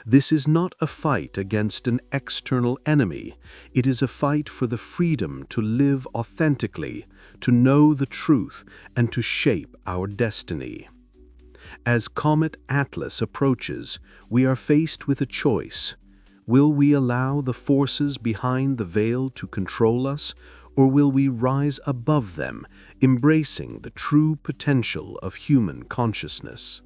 This is not a fight against an external enemy. It is a fight for the freedom to live authentically, to know the truth, and to shape our destiny. As Comet Atlas approaches, we are faced with a choice. Will we allow the forces behind the veil to control us, or will we rise above them, embracing the true potential of human consciousness?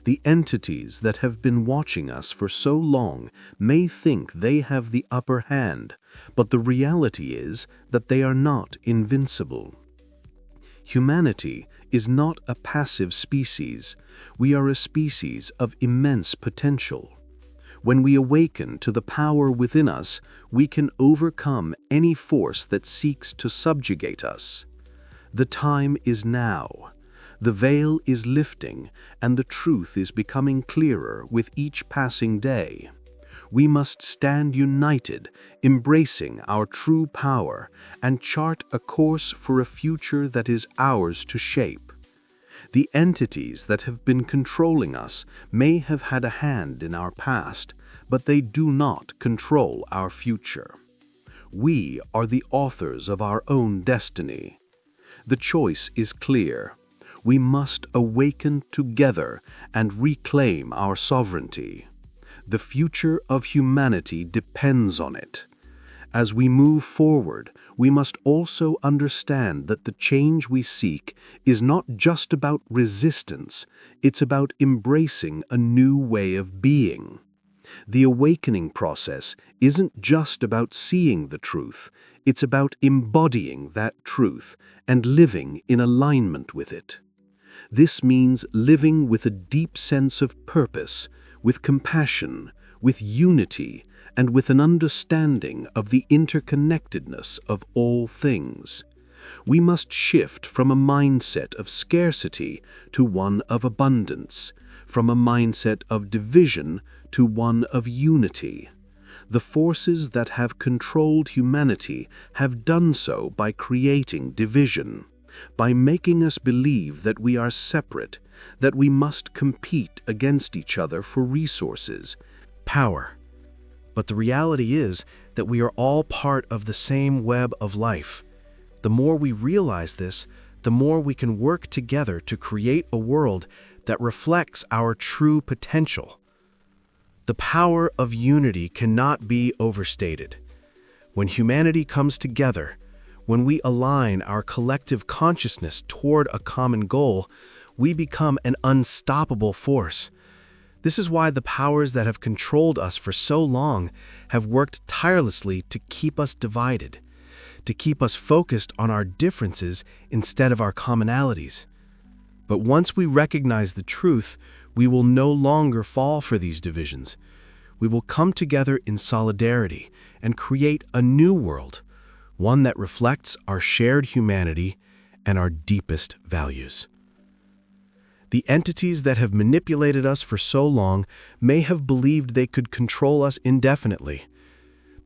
The entities that have been watching us for so long may think they have the upper hand, but the reality is that they are not invincible. Humanity is not a passive species. We are a species of immense potential. When we awaken to the power within us, we can overcome any force that seeks to subjugate us. The time is now. The veil is lifting, and the truth is becoming clearer with each passing day. We must stand united, embracing our true power, and chart a course for a future that is ours to shape. The entities that have been controlling us may have had a hand in our past, but they do not control our future. We are the authors of our own destiny. The choice is clear. We must awaken together and reclaim our sovereignty. The future of humanity depends on it. As we move forward, we must also understand that the change we seek is not just about resistance, it's about embracing a new way of being. The awakening process isn't just about seeing the truth, it's about embodying that truth and living in alignment with it. This means living with a deep sense of purpose, with compassion, with unity, and with an understanding of the interconnectedness of all things. We must shift from a mindset of scarcity to one of abundance, from a mindset of division to one of unity. The forces that have controlled humanity have done so by creating division, by making us believe that we are separate, that we must compete against each other for resources, Power. But the reality is that we are all part of the same web of life. The more we realize this, the more we can work together to create a world that reflects our true potential. The power of unity cannot be overstated. When humanity comes together, when we align our collective consciousness toward a common goal, we become an unstoppable force. This is why the powers that have controlled us for so long have worked tirelessly to keep us divided, to keep us focused on our differences instead of our commonalities. But once we recognize the truth, we will no longer fall for these divisions. We will come together in solidarity and create a new world, one that reflects our shared humanity and our deepest values. The entities that have manipulated us for so long may have believed they could control us indefinitely.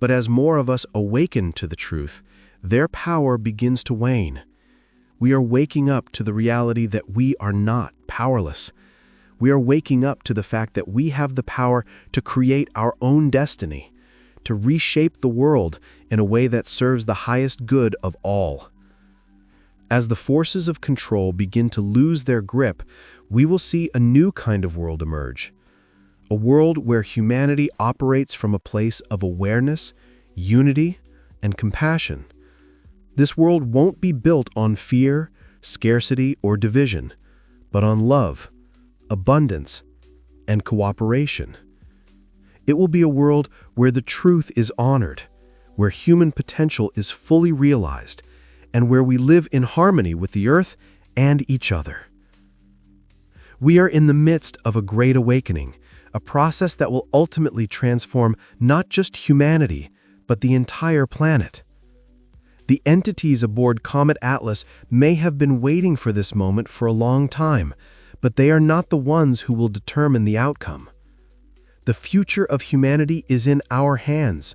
But as more of us awaken to the truth, their power begins to wane. We are waking up to the reality that we are not powerless. We are waking up to the fact that we have the power to create our own destiny, to reshape the world in a way that serves the highest good of all. As the forces of control begin to lose their grip, we will see a new kind of world emerge. A world where humanity operates from a place of awareness, unity, and compassion. This world won't be built on fear, scarcity, or division, but on love, abundance, and cooperation. It will be a world where the truth is honored, where human potential is fully realized, and where we live in harmony with the earth and each other. We are in the midst of a great awakening, a process that will ultimately transform not just humanity, but the entire planet. The entities aboard Comet Atlas may have been waiting for this moment for a long time, but they are not the ones who will determine the outcome. The future of humanity is in our hands.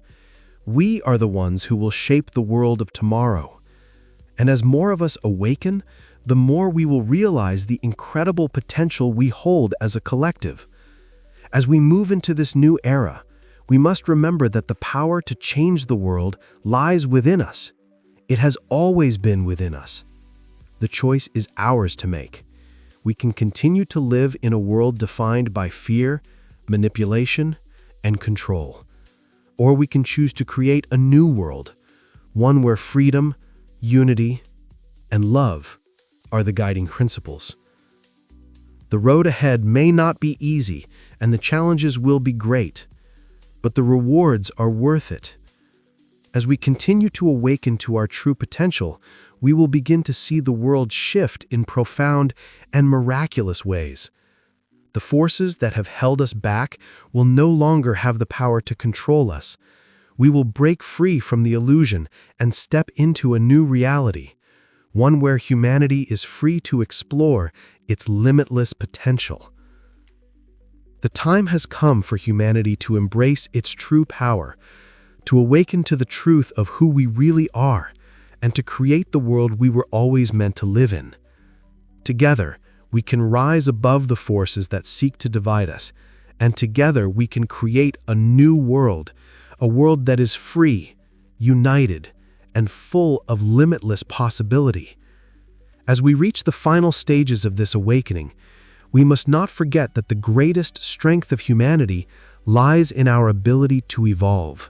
We are the ones who will shape the world of tomorrow. And as more of us awaken, the more we will realize the incredible potential we hold as a collective. As we move into this new era, we must remember that the power to change the world lies within us. It has always been within us. The choice is ours to make. We can continue to live in a world defined by fear, manipulation, and control. Or we can choose to create a new world, one where freedom, unity, and love are the guiding principles. The road ahead may not be easy, and the challenges will be great, but the rewards are worth it. As we continue to awaken to our true potential, we will begin to see the world shift in profound and miraculous ways. The forces that have held us back will no longer have the power to control us. We will break free from the illusion and step into a new reality, one where humanity is free to explore its limitless potential. The time has come for humanity to embrace its true power, to awaken to the truth of who we really are, and to create the world we were always meant to live in. Together, we can rise above the forces that seek to divide us, and together we can create a new world, a world that is free, united, and full of limitless possibility. As we reach the final stages of this awakening, we must not forget that the greatest strength of humanity lies in our ability to evolve.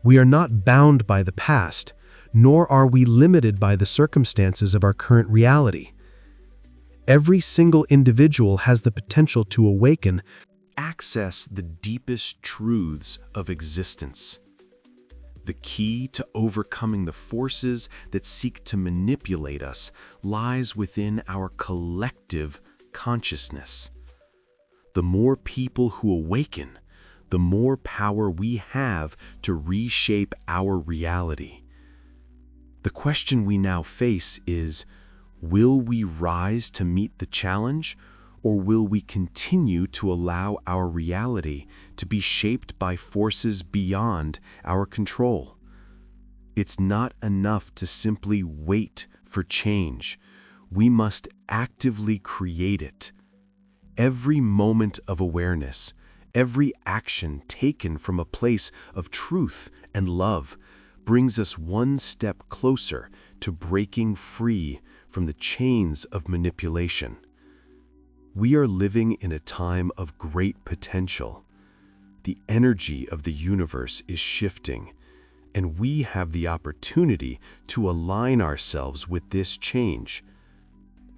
We are not bound by the past, nor are we limited by the circumstances of our current reality. Every single individual has the potential to awaken, Access the deepest truths of existence. The key to overcoming the forces that seek to manipulate us lies within our collective consciousness. The more people who awaken, the more power we have to reshape our reality. The question we now face is, will we rise to meet the challenge, or will we continue to allow our reality to be shaped by forces beyond our control? It's not enough to simply wait for change. We must actively create it. Every moment of awareness, every action taken from a place of truth and love brings us one step closer to breaking free from the chains of manipulation. We are living in a time of great potential. The energy of the universe is shifting, and we have the opportunity to align ourselves with this change.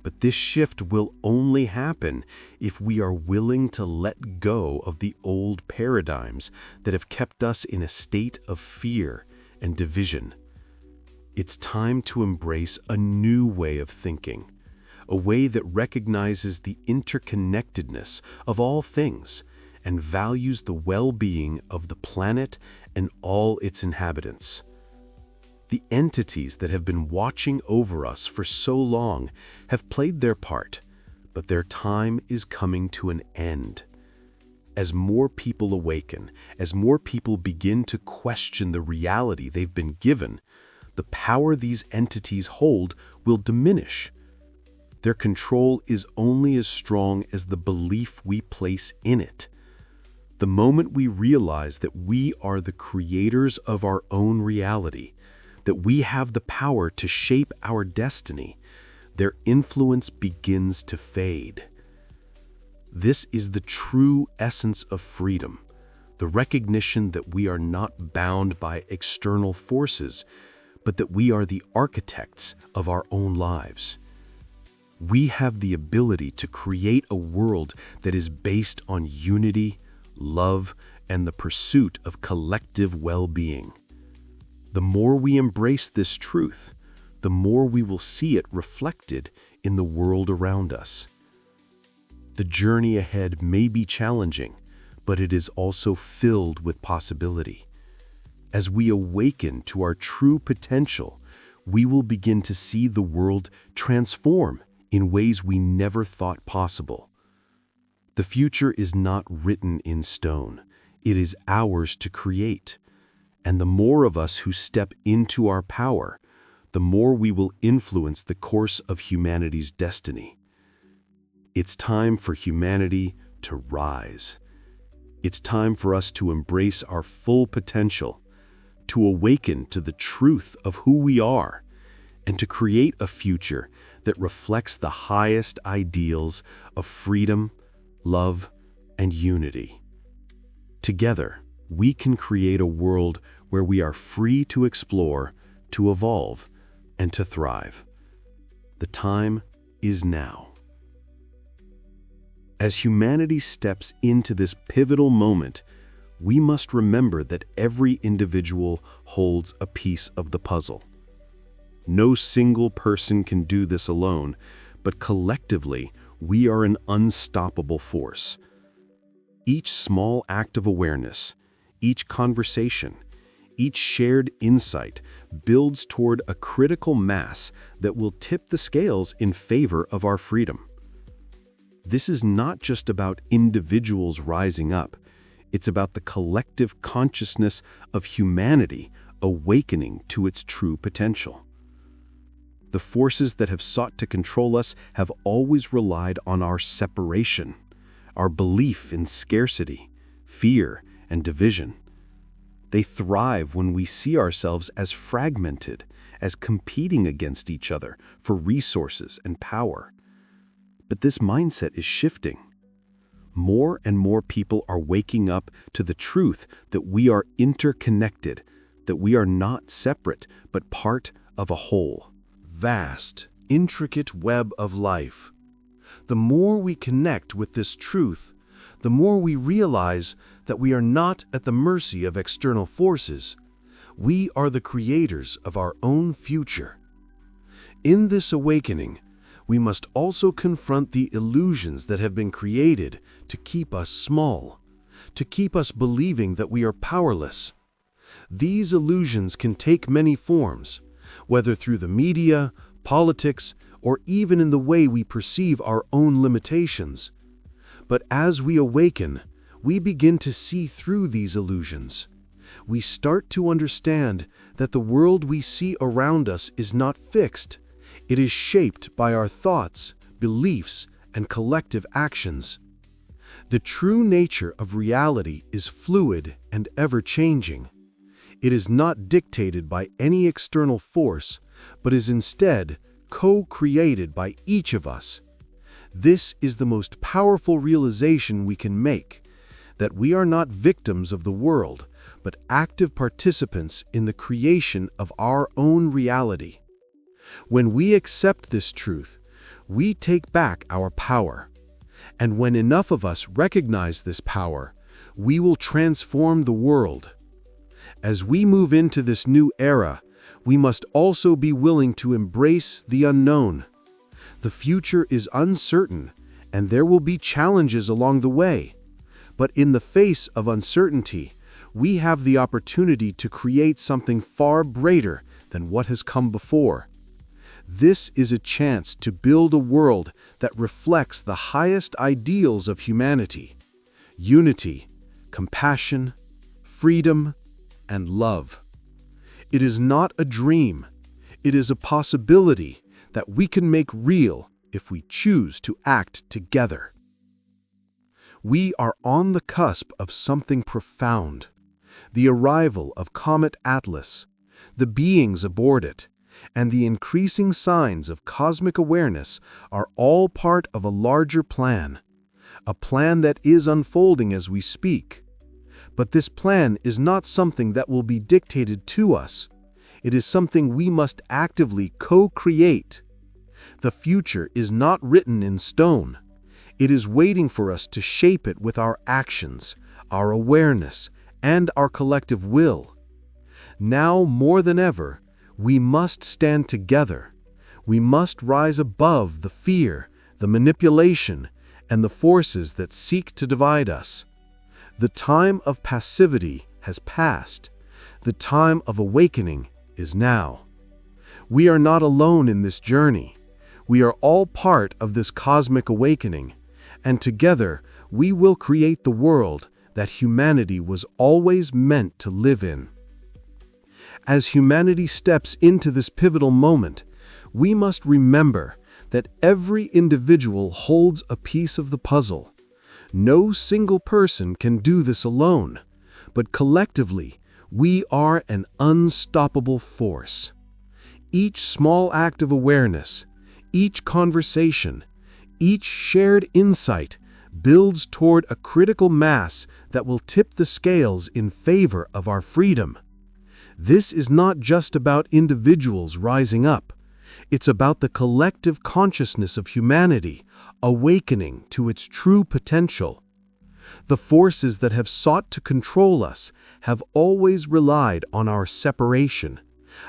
But this shift will only happen if we are willing to let go of the old paradigms that have kept us in a state of fear and division. It's time to embrace a new way of thinking, a way that recognizes the interconnectedness of all things and values the well-being of the planet and all its inhabitants. The entities that have been watching over us for so long have played their part, but their time is coming to an end. As more people awaken, as more people begin to question the reality they've been given, the power these entities hold will diminish. Their control is only as strong as the belief we place in it. The moment we realize that we are the creators of our own reality, that we have the power to shape our destiny, their influence begins to fade. This is the true essence of freedom, the recognition that we are not bound by external forces, but that we are the architects of our own lives. We have the ability to create a world that is based on unity, love, and the pursuit of collective well-being. The more we embrace this truth, the more we will see it reflected in the world around us. The journey ahead may be challenging, but it is also filled with possibility. As we awaken to our true potential, we will begin to see the world transform in ways we never thought possible. The future is not written in stone. It is ours to create. And the more of us who step into our power, the more we will influence the course of humanity's destiny. It's time for humanity to rise. It's time for us to embrace our full potential, to awaken to the truth of who we are, and to create a future that reflects the highest ideals of freedom, love, and unity. Together, we can create a world where we are free to explore, to evolve, and to thrive. The time is now. As humanity steps into this pivotal moment, we must remember that every individual holds a piece of the puzzle. No single person can do this alone, but collectively, we are an unstoppable force. Each small act of awareness, each conversation, each shared insight builds toward a critical mass that will tip the scales in favor of our freedom. This is not just about individuals rising up. It's about the collective consciousness of humanity awakening to its true potential. The forces that have sought to control us have always relied on our separation, our belief in scarcity, fear, and division. They thrive when we see ourselves as fragmented, as competing against each other for resources and power. But this mindset is shifting. More and more people are waking up to the truth that we are interconnected, that we are not separate, but part of a whole. Vast, intricate web of life. The more we connect with this truth, the more we realize that we are not at the mercy of external forces. We are the creators of our own future. In this awakening, we must also confront the illusions that have been created to keep us small, to keep us believing that we are powerless. These illusions can take many forms, whether through the media, politics, or even in the way we perceive our own limitations. But as we awaken, we begin to see through these illusions. We start to understand that the world we see around us is not fixed. It is shaped by our thoughts, beliefs, and collective actions. The true nature of reality is fluid and ever-changing. It is not dictated by any external force, but is instead co-created by each of us. This is the most powerful realization we can make, that we are not victims of the world, but active participants in the creation of our own reality. When we accept this truth, we take back our power. And when enough of us recognize this power, we will transform the world. As we move into this new era, we must also be willing to embrace the unknown. The future is uncertain, and there will be challenges along the way. But in the face of uncertainty, we have the opportunity to create something far greater than what has come before. This is a chance to build a world that reflects the highest ideals of humanity: unity, compassion, freedom, and love. It is not a dream. It is a possibility that we can make real if we choose to act together. We are on the cusp of something profound. The arrival of Comet Atlas, the beings aboard it, and the increasing signs of cosmic awareness are all part of a larger plan, a plan that is unfolding as we speak. But this plan is not something that will be dictated to us. It is something we must actively co-create. The future is not written in stone. It is waiting for us to shape it with our actions, our awareness, and our collective will. Now more than ever, we must stand together. We must rise above the fear, the manipulation, and the forces that seek to divide us. The time of passivity has passed. The time of awakening is now. We are not alone in this journey. We are all part of this cosmic awakening, and together we will create the world that humanity was always meant to live in. As humanity steps into this pivotal moment, we must remember that every individual holds a piece of the puzzle. No single person can do this alone, but collectively, we are an unstoppable force. Each small act of awareness, each conversation, each shared insight builds toward a critical mass that will tip the scales in favor of our freedom. This is not just about individuals rising up. It's about the collective consciousness of humanity awakening to its true potential. The forces that have sought to control us have always relied on our separation,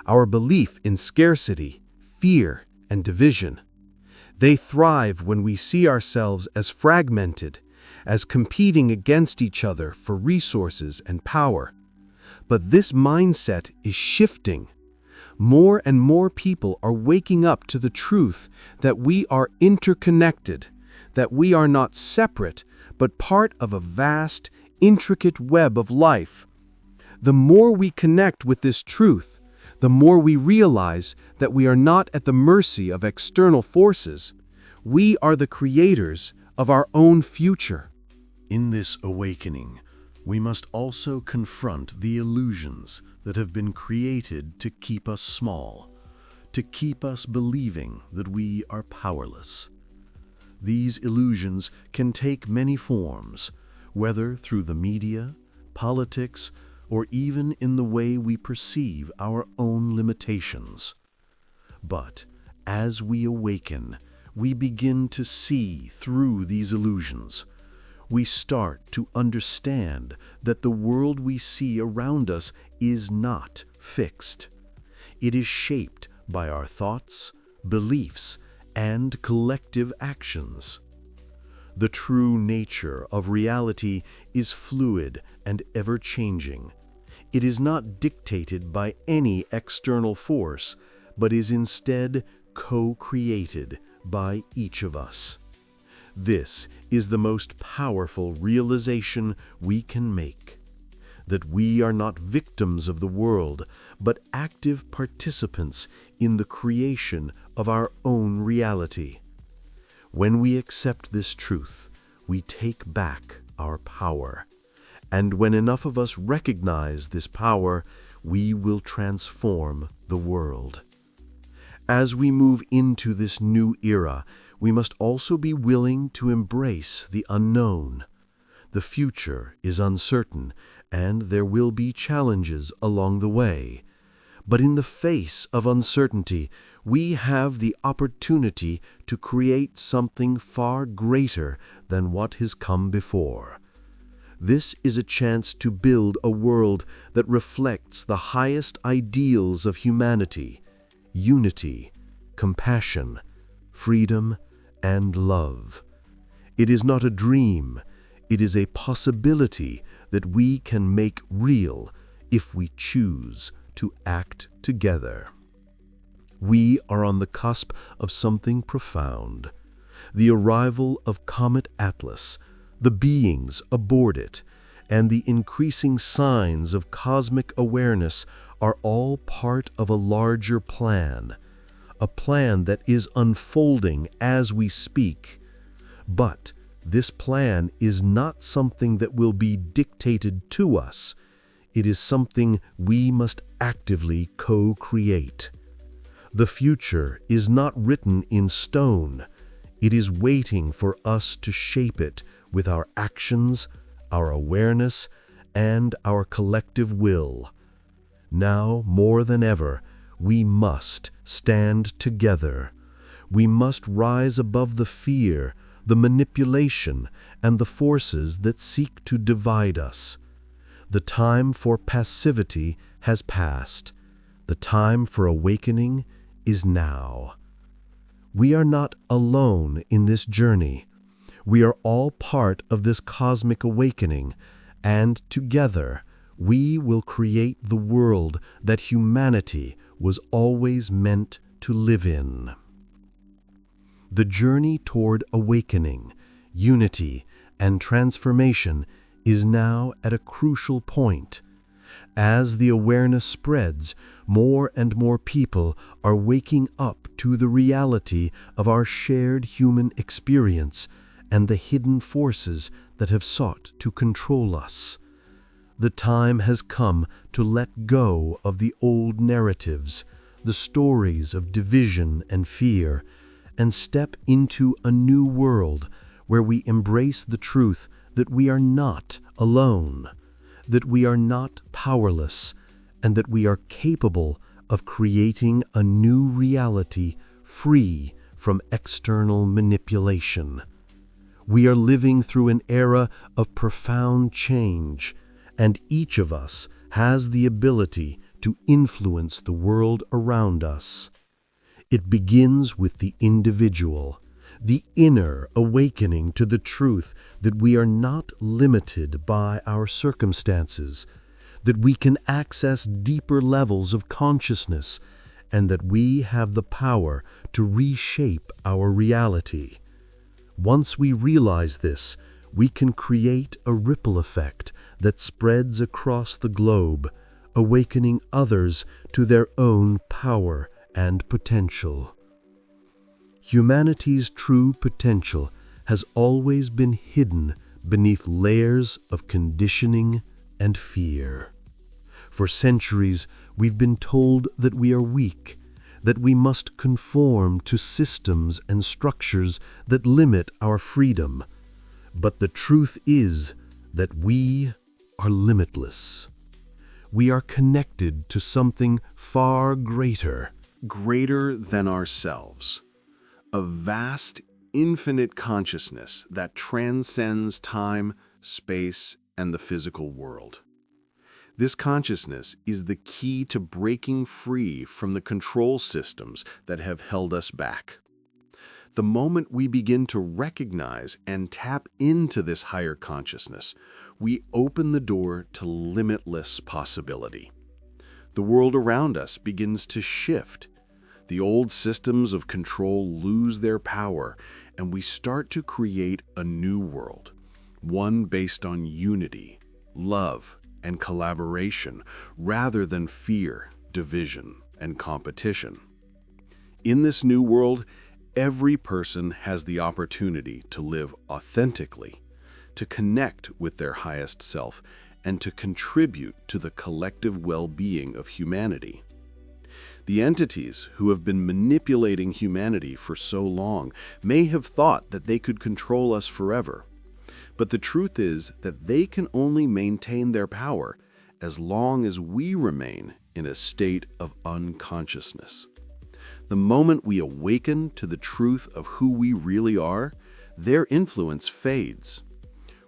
our belief in scarcity, fear, and division. They thrive when we see ourselves as fragmented, as competing against each other for resources and power. But this mindset is shifting. More and more people are waking up to the truth that we are interconnected, that we are not separate, but part of a vast, intricate web of life. The more we connect with this truth, the more we realize that we are not at the mercy of external forces. We are the creators of our own future. In this awakening, we must also confront the illusions that have been created to keep us small, to keep us believing that we are powerless. These illusions can take many forms, whether through the media, politics, or even in the way we perceive our own limitations. But as we awaken, we begin to see through these illusions. We start to understand that the world we see around us is not fixed. It is shaped by our thoughts, beliefs, and collective actions. The true nature of reality is fluid and ever-changing. It is not dictated by any external force, but is instead co-created by each of us. This is the most powerful realization we can make, that we are not victims of the world, but active participants in the creation of our own reality. When we accept this truth, we take back our power. And when enough of us recognize this power, we will transform the world. As we move into this new era, we must also be willing to embrace the unknown. The future is uncertain, and there will be challenges along the way. But in the face of uncertainty, we have the opportunity to create something far greater than what has come before. This is a chance to build a world that reflects the highest ideals of humanity: unity, compassion, freedom, and love. It is not a dream, it is a possibility that we can make real if we choose to act together. We are on the cusp of something profound. The arrival of Comet Atlas, the beings aboard it, and the increasing signs of cosmic awareness are all part of a larger plan, a plan that is unfolding as we speak. But this plan is not something that will be dictated to us. It is something we must actively co-create. The future is not written in stone. It is waiting for us to shape it with our actions, our awareness, and our collective will. Now, more than ever, we must stand together. We must rise above the fear, the manipulation, and the forces that seek to divide us. The time for passivity has passed. The time for awakening is now. We are not alone in this journey. We are all part of this cosmic awakening, and together we will create the world that humanity was always meant to live in. The journey toward awakening, unity, and transformation is now at a crucial point. As the awareness spreads, more and more people are waking up to the reality of our shared human experience and the hidden forces that have sought to control us. The time has come to let go of the old narratives, the stories of division and fear, and step into a new world where we embrace the truth that we are not alone, that we are not powerless, and that we are capable of creating a new reality free from external manipulation. We are living through an era of profound change, and each of us has the ability to influence the world around us. It begins with the individual, the inner awakening to the truth that we are not limited by our circumstances, that we can access deeper levels of consciousness, and that we have the power to reshape our reality. Once we realize this, we can create a ripple effect that spreads across the globe, awakening others to their own power and potential. Humanity's true potential has always been hidden beneath layers of conditioning and fear. For centuries, we've been told that we are weak, that we must conform to systems and structures that limit our freedom. But the truth is that we are limitless. We are connected to something far greater than ourselves. A vast, infinite consciousness that transcends time, space, and the physical world. This consciousness is the key to breaking free from the control systems that have held us back. The moment we begin to recognize and tap into this higher consciousness, we open the door to limitless possibility. The world around us begins to shift. The old systems of control lose their power, and we start to create a new world, one based on unity, love, and collaboration, rather than fear, division, and competition. In this new world, every person has the opportunity to live authentically, to connect with their highest self, and to contribute to the collective well-being of humanity. The entities who have been manipulating humanity for so long may have thought that they could control us forever. But the truth is that they can only maintain their power as long as we remain in a state of unconsciousness. The moment we awaken to the truth of who we really are, their influence fades.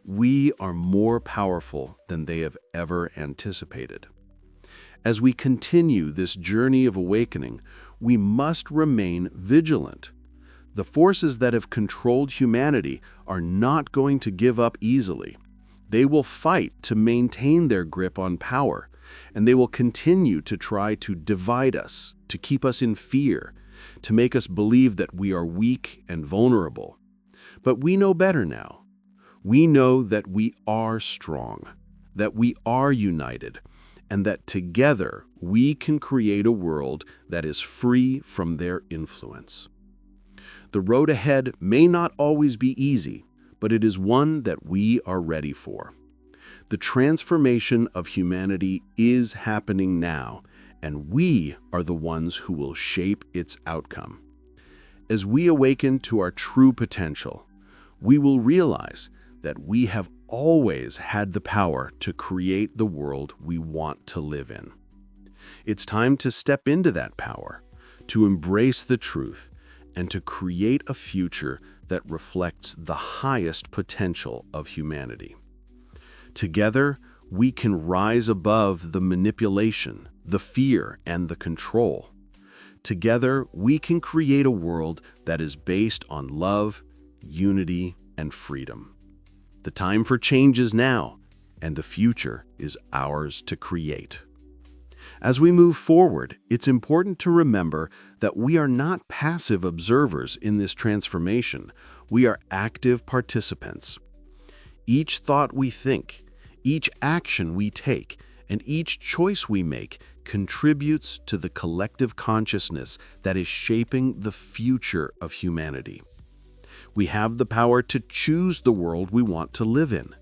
We are more powerful than they have ever anticipated. As we continue this journey of awakening, we must remain vigilant. The forces that have controlled humanity are not going to give up easily. They will fight to maintain their grip on power, and they will continue to try to divide us, to keep us in fear, to make us believe that we are weak and vulnerable. But we know better now. We know that we are strong, that we are united, and that together we can create a world that is free from their influence. The road ahead may not always be easy, but it is one that we are ready for. The transformation of humanity is happening now, and we are the ones who will shape its outcome. As we awaken to our true potential, we will realize that we have always had the power to create the world we want to live in. It's time to step into that power, to embrace the truth, and to create a future that reflects the highest potential of humanity. Together, we can rise above the manipulation, the fear, and the control. Together, we can create a world that is based on love, unity, and freedom. The time for change is now, and the future is ours to create. As we move forward, it's important to remember that we are not passive observers in this transformation. We are active participants. Each thought we think, each action we take, and each choice we make contributes to the collective consciousness that is shaping the future of humanity. We have the power to choose the world we want to live in,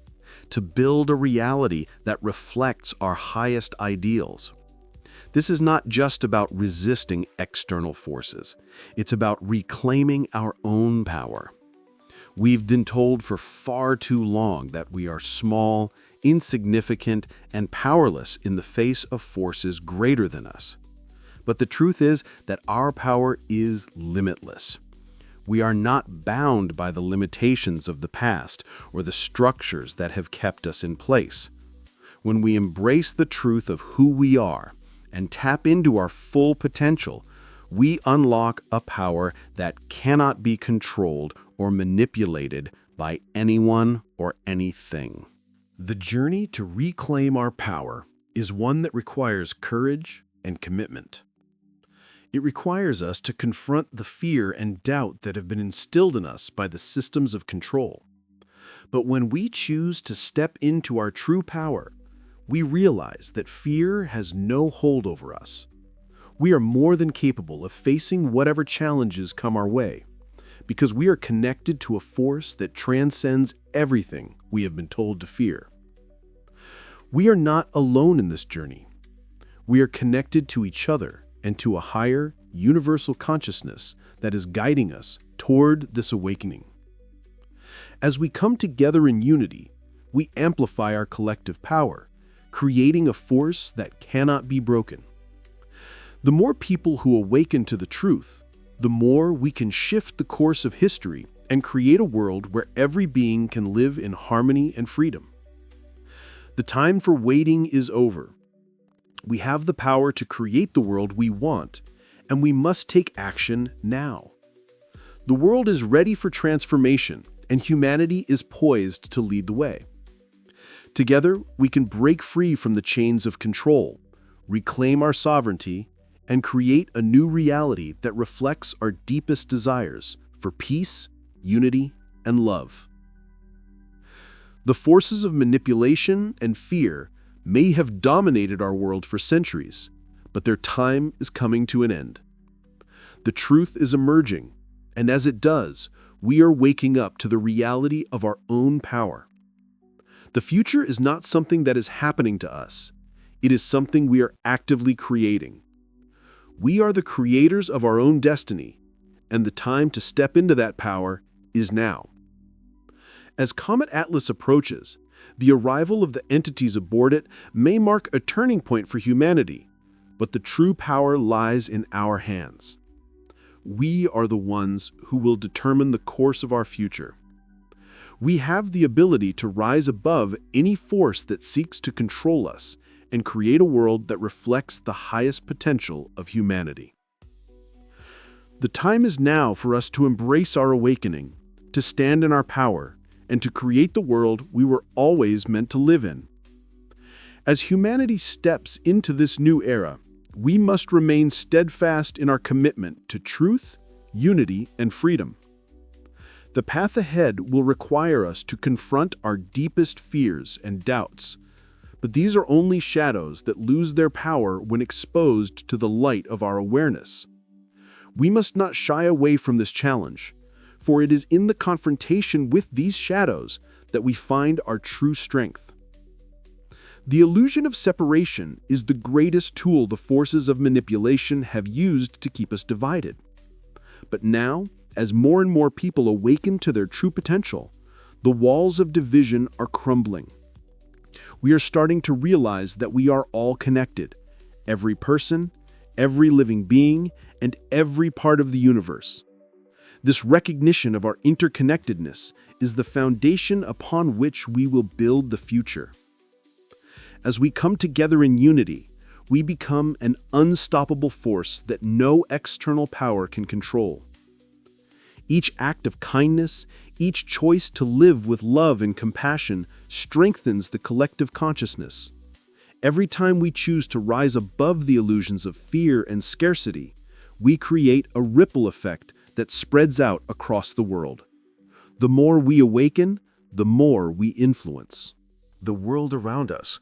to build a reality that reflects our highest ideals. This is not just about resisting external forces. It's about reclaiming our own power. We've been told for far too long that we are small, insignificant, and powerless in the face of forces greater than us. But the truth is that our power is limitless. We are not bound by the limitations of the past or the structures that have kept us in place. When we embrace the truth of who we are and tap into our full potential, we unlock a power that cannot be controlled or manipulated by anyone or anything. The journey to reclaim our power is one that requires courage and commitment. It requires us to confront the fear and doubt that have been instilled in us by the systems of control. But when we choose to step into our true power, we realize that fear has no hold over us. We are more than capable of facing whatever challenges come our way, because we are connected to a force that transcends everything we have been told to fear. We are not alone in this journey. We are connected to each other and to a higher, universal consciousness that is guiding us toward this awakening. As we come together in unity, we amplify our collective power, creating a force that cannot be broken. The more people who awaken to the truth, the more we can shift the course of history and create a world where every being can live in harmony and freedom. The time for waiting is over. We have the power to create the world we want, and we must take action now. The world is ready for transformation, and humanity is poised to lead the way. Together, we can break free from the chains of control, reclaim our sovereignty, and create a new reality that reflects our deepest desires for peace, unity, and love. The forces of manipulation and fear may have dominated our world for centuries, but their time is coming to an end. The truth is emerging, and as it does, we are waking up to the reality of our own power. The future is not something that is happening to us. It is something we are actively creating. We are the creators of our own destiny, and the time to step into that power is now. As Comet Atlas approaches, the arrival of the entities aboard it may mark a turning point for humanity, but the true power lies in our hands. We are the ones who will determine the course of our future. We have the ability to rise above any force that seeks to control us and create a world that reflects the highest potential of humanity. The time is now for us to embrace our awakening, to stand in our power, and to create the world we were always meant to live in. As humanity steps into this new era, we must remain steadfast in our commitment to truth, unity, and freedom. The path ahead will require us to confront our deepest fears and doubts, but these are only shadows that lose their power when exposed to the light of our awareness. We must not shy away from this challenge, for it is in the confrontation with these shadows that we find our true strength. The illusion of separation is the greatest tool the forces of manipulation have used to keep us divided. But now, as more and more people awaken to their true potential, the walls of division are crumbling. We are starting to realize that we are all connected, every person, every living being, and every part of the universe. This recognition of our interconnectedness is the foundation upon which we will build the future. As we come together in unity, we become an unstoppable force that no external power can control. Each act of kindness, each choice to live with love and compassion strengthens the collective consciousness. Every time we choose to rise above the illusions of fear and scarcity, we create a ripple effect that spreads out across the world. The more we awaken, the more we influence The world around us.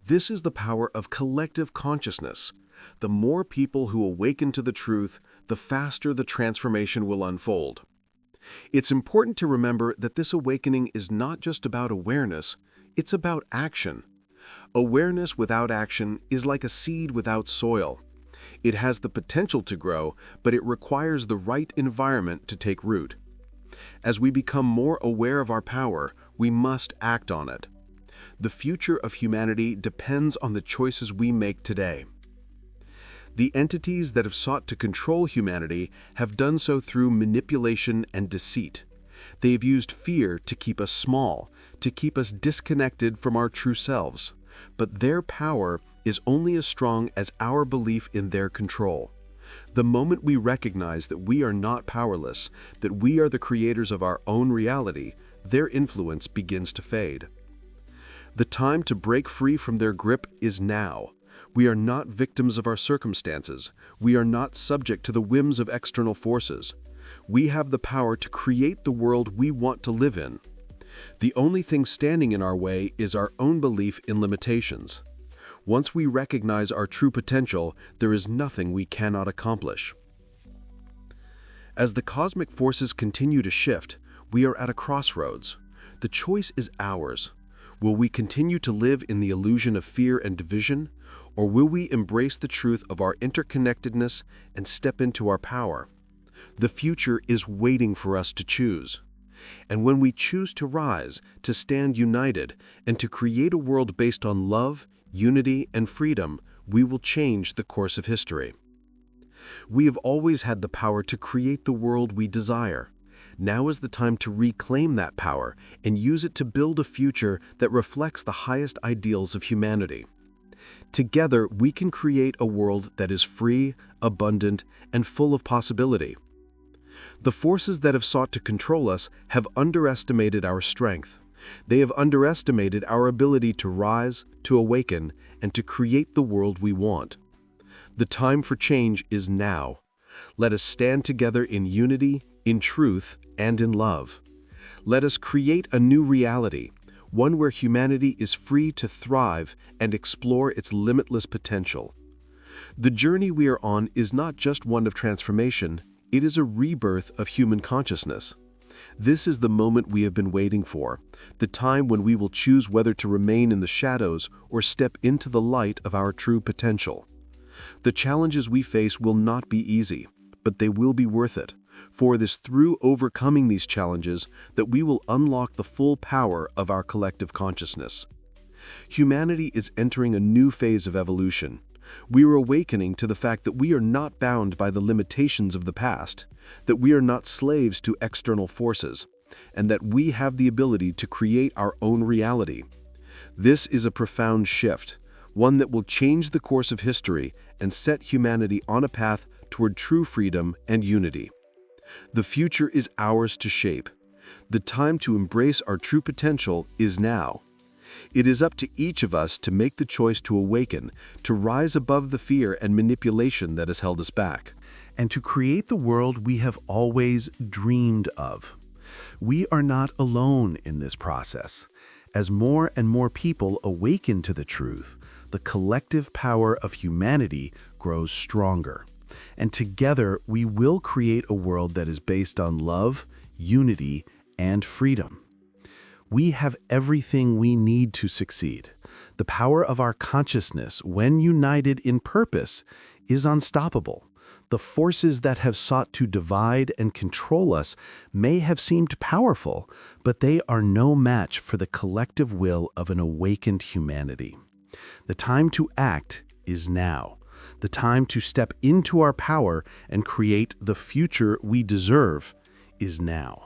This is the power of collective consciousness. The more people who awaken to the truth, the faster the transformation will unfold. It's important to remember that this awakening is not just about awareness, it's about action. Awareness without action is like a seed without soil. It has the potential to grow, but it requires the right environment to take root. As we become more aware of our power, we must act on it. The future of humanity depends on the choices we make today. The entities that have sought to control humanity have done so through manipulation and deceit. They have used fear to keep us small, to keep us disconnected from our true selves. But their power is only as strong as our belief in their control. The moment we recognize that we are not powerless, that we are the creators of our own reality, their influence begins to fade. The time to break free from their grip is now. We are not victims of our circumstances. We are not subject to the whims of external forces. We have the power to create the world we want to live in. The only thing standing in our way is our own belief in limitations. Once we recognize our true potential, there is nothing we cannot accomplish. As the cosmic forces continue to shift, we are at a crossroads. The choice is ours. Will we continue to live in the illusion of fear and division, or will we embrace the truth of our interconnectedness and step into our power? The future is waiting for us to choose. And when we choose to rise, to stand united, and to create a world based on love, unity, and freedom, we will change the course of history. We have always had the power to create the world we desire. Now is the time to reclaim that power and use it to build a future that reflects the highest ideals of humanity. Together, we can create a world that is free, abundant, and full of possibility. The forces that have sought to control us have underestimated our strength. They have underestimated our ability to rise, to awaken, and to create the world we want. The time for change is now. Let us stand together in unity, in truth, and in love. Let us create a new reality, one where humanity is free to thrive and explore its limitless potential. The journey we are on is not just one of transformation, it is a rebirth of human consciousness. This is the moment we have been waiting for, the time when we will choose whether to remain in the shadows or step into the light of our true potential. The challenges we face will not be easy, but they will be worth it, for it is through overcoming these challenges that we will unlock the full power of our collective consciousness. Humanity is entering a new phase of evolution. We are awakening to the fact that we are not bound by the limitations of the past, that we are not slaves to external forces, and that we have the ability to create our own reality. This is a profound shift, one that will change the course of history and set humanity on a path toward true freedom and unity. The future is ours to shape. The time to embrace our true potential is now. It is up to each of us to make the choice to awaken, to rise above the fear and manipulation that has held us back, and to create the world we have always dreamed of. We are not alone in this process. As more and more people awaken to the truth, the collective power of humanity grows stronger. And together we will create a world that is based on love, unity, and freedom. We have everything we need to succeed. The power of our consciousness, when united in purpose, is unstoppable. The forces that have sought to divide and control us may have seemed powerful, but they are no match for the collective will of an awakened humanity. The time to act is now. The time to step into our power and create the future we deserve is now.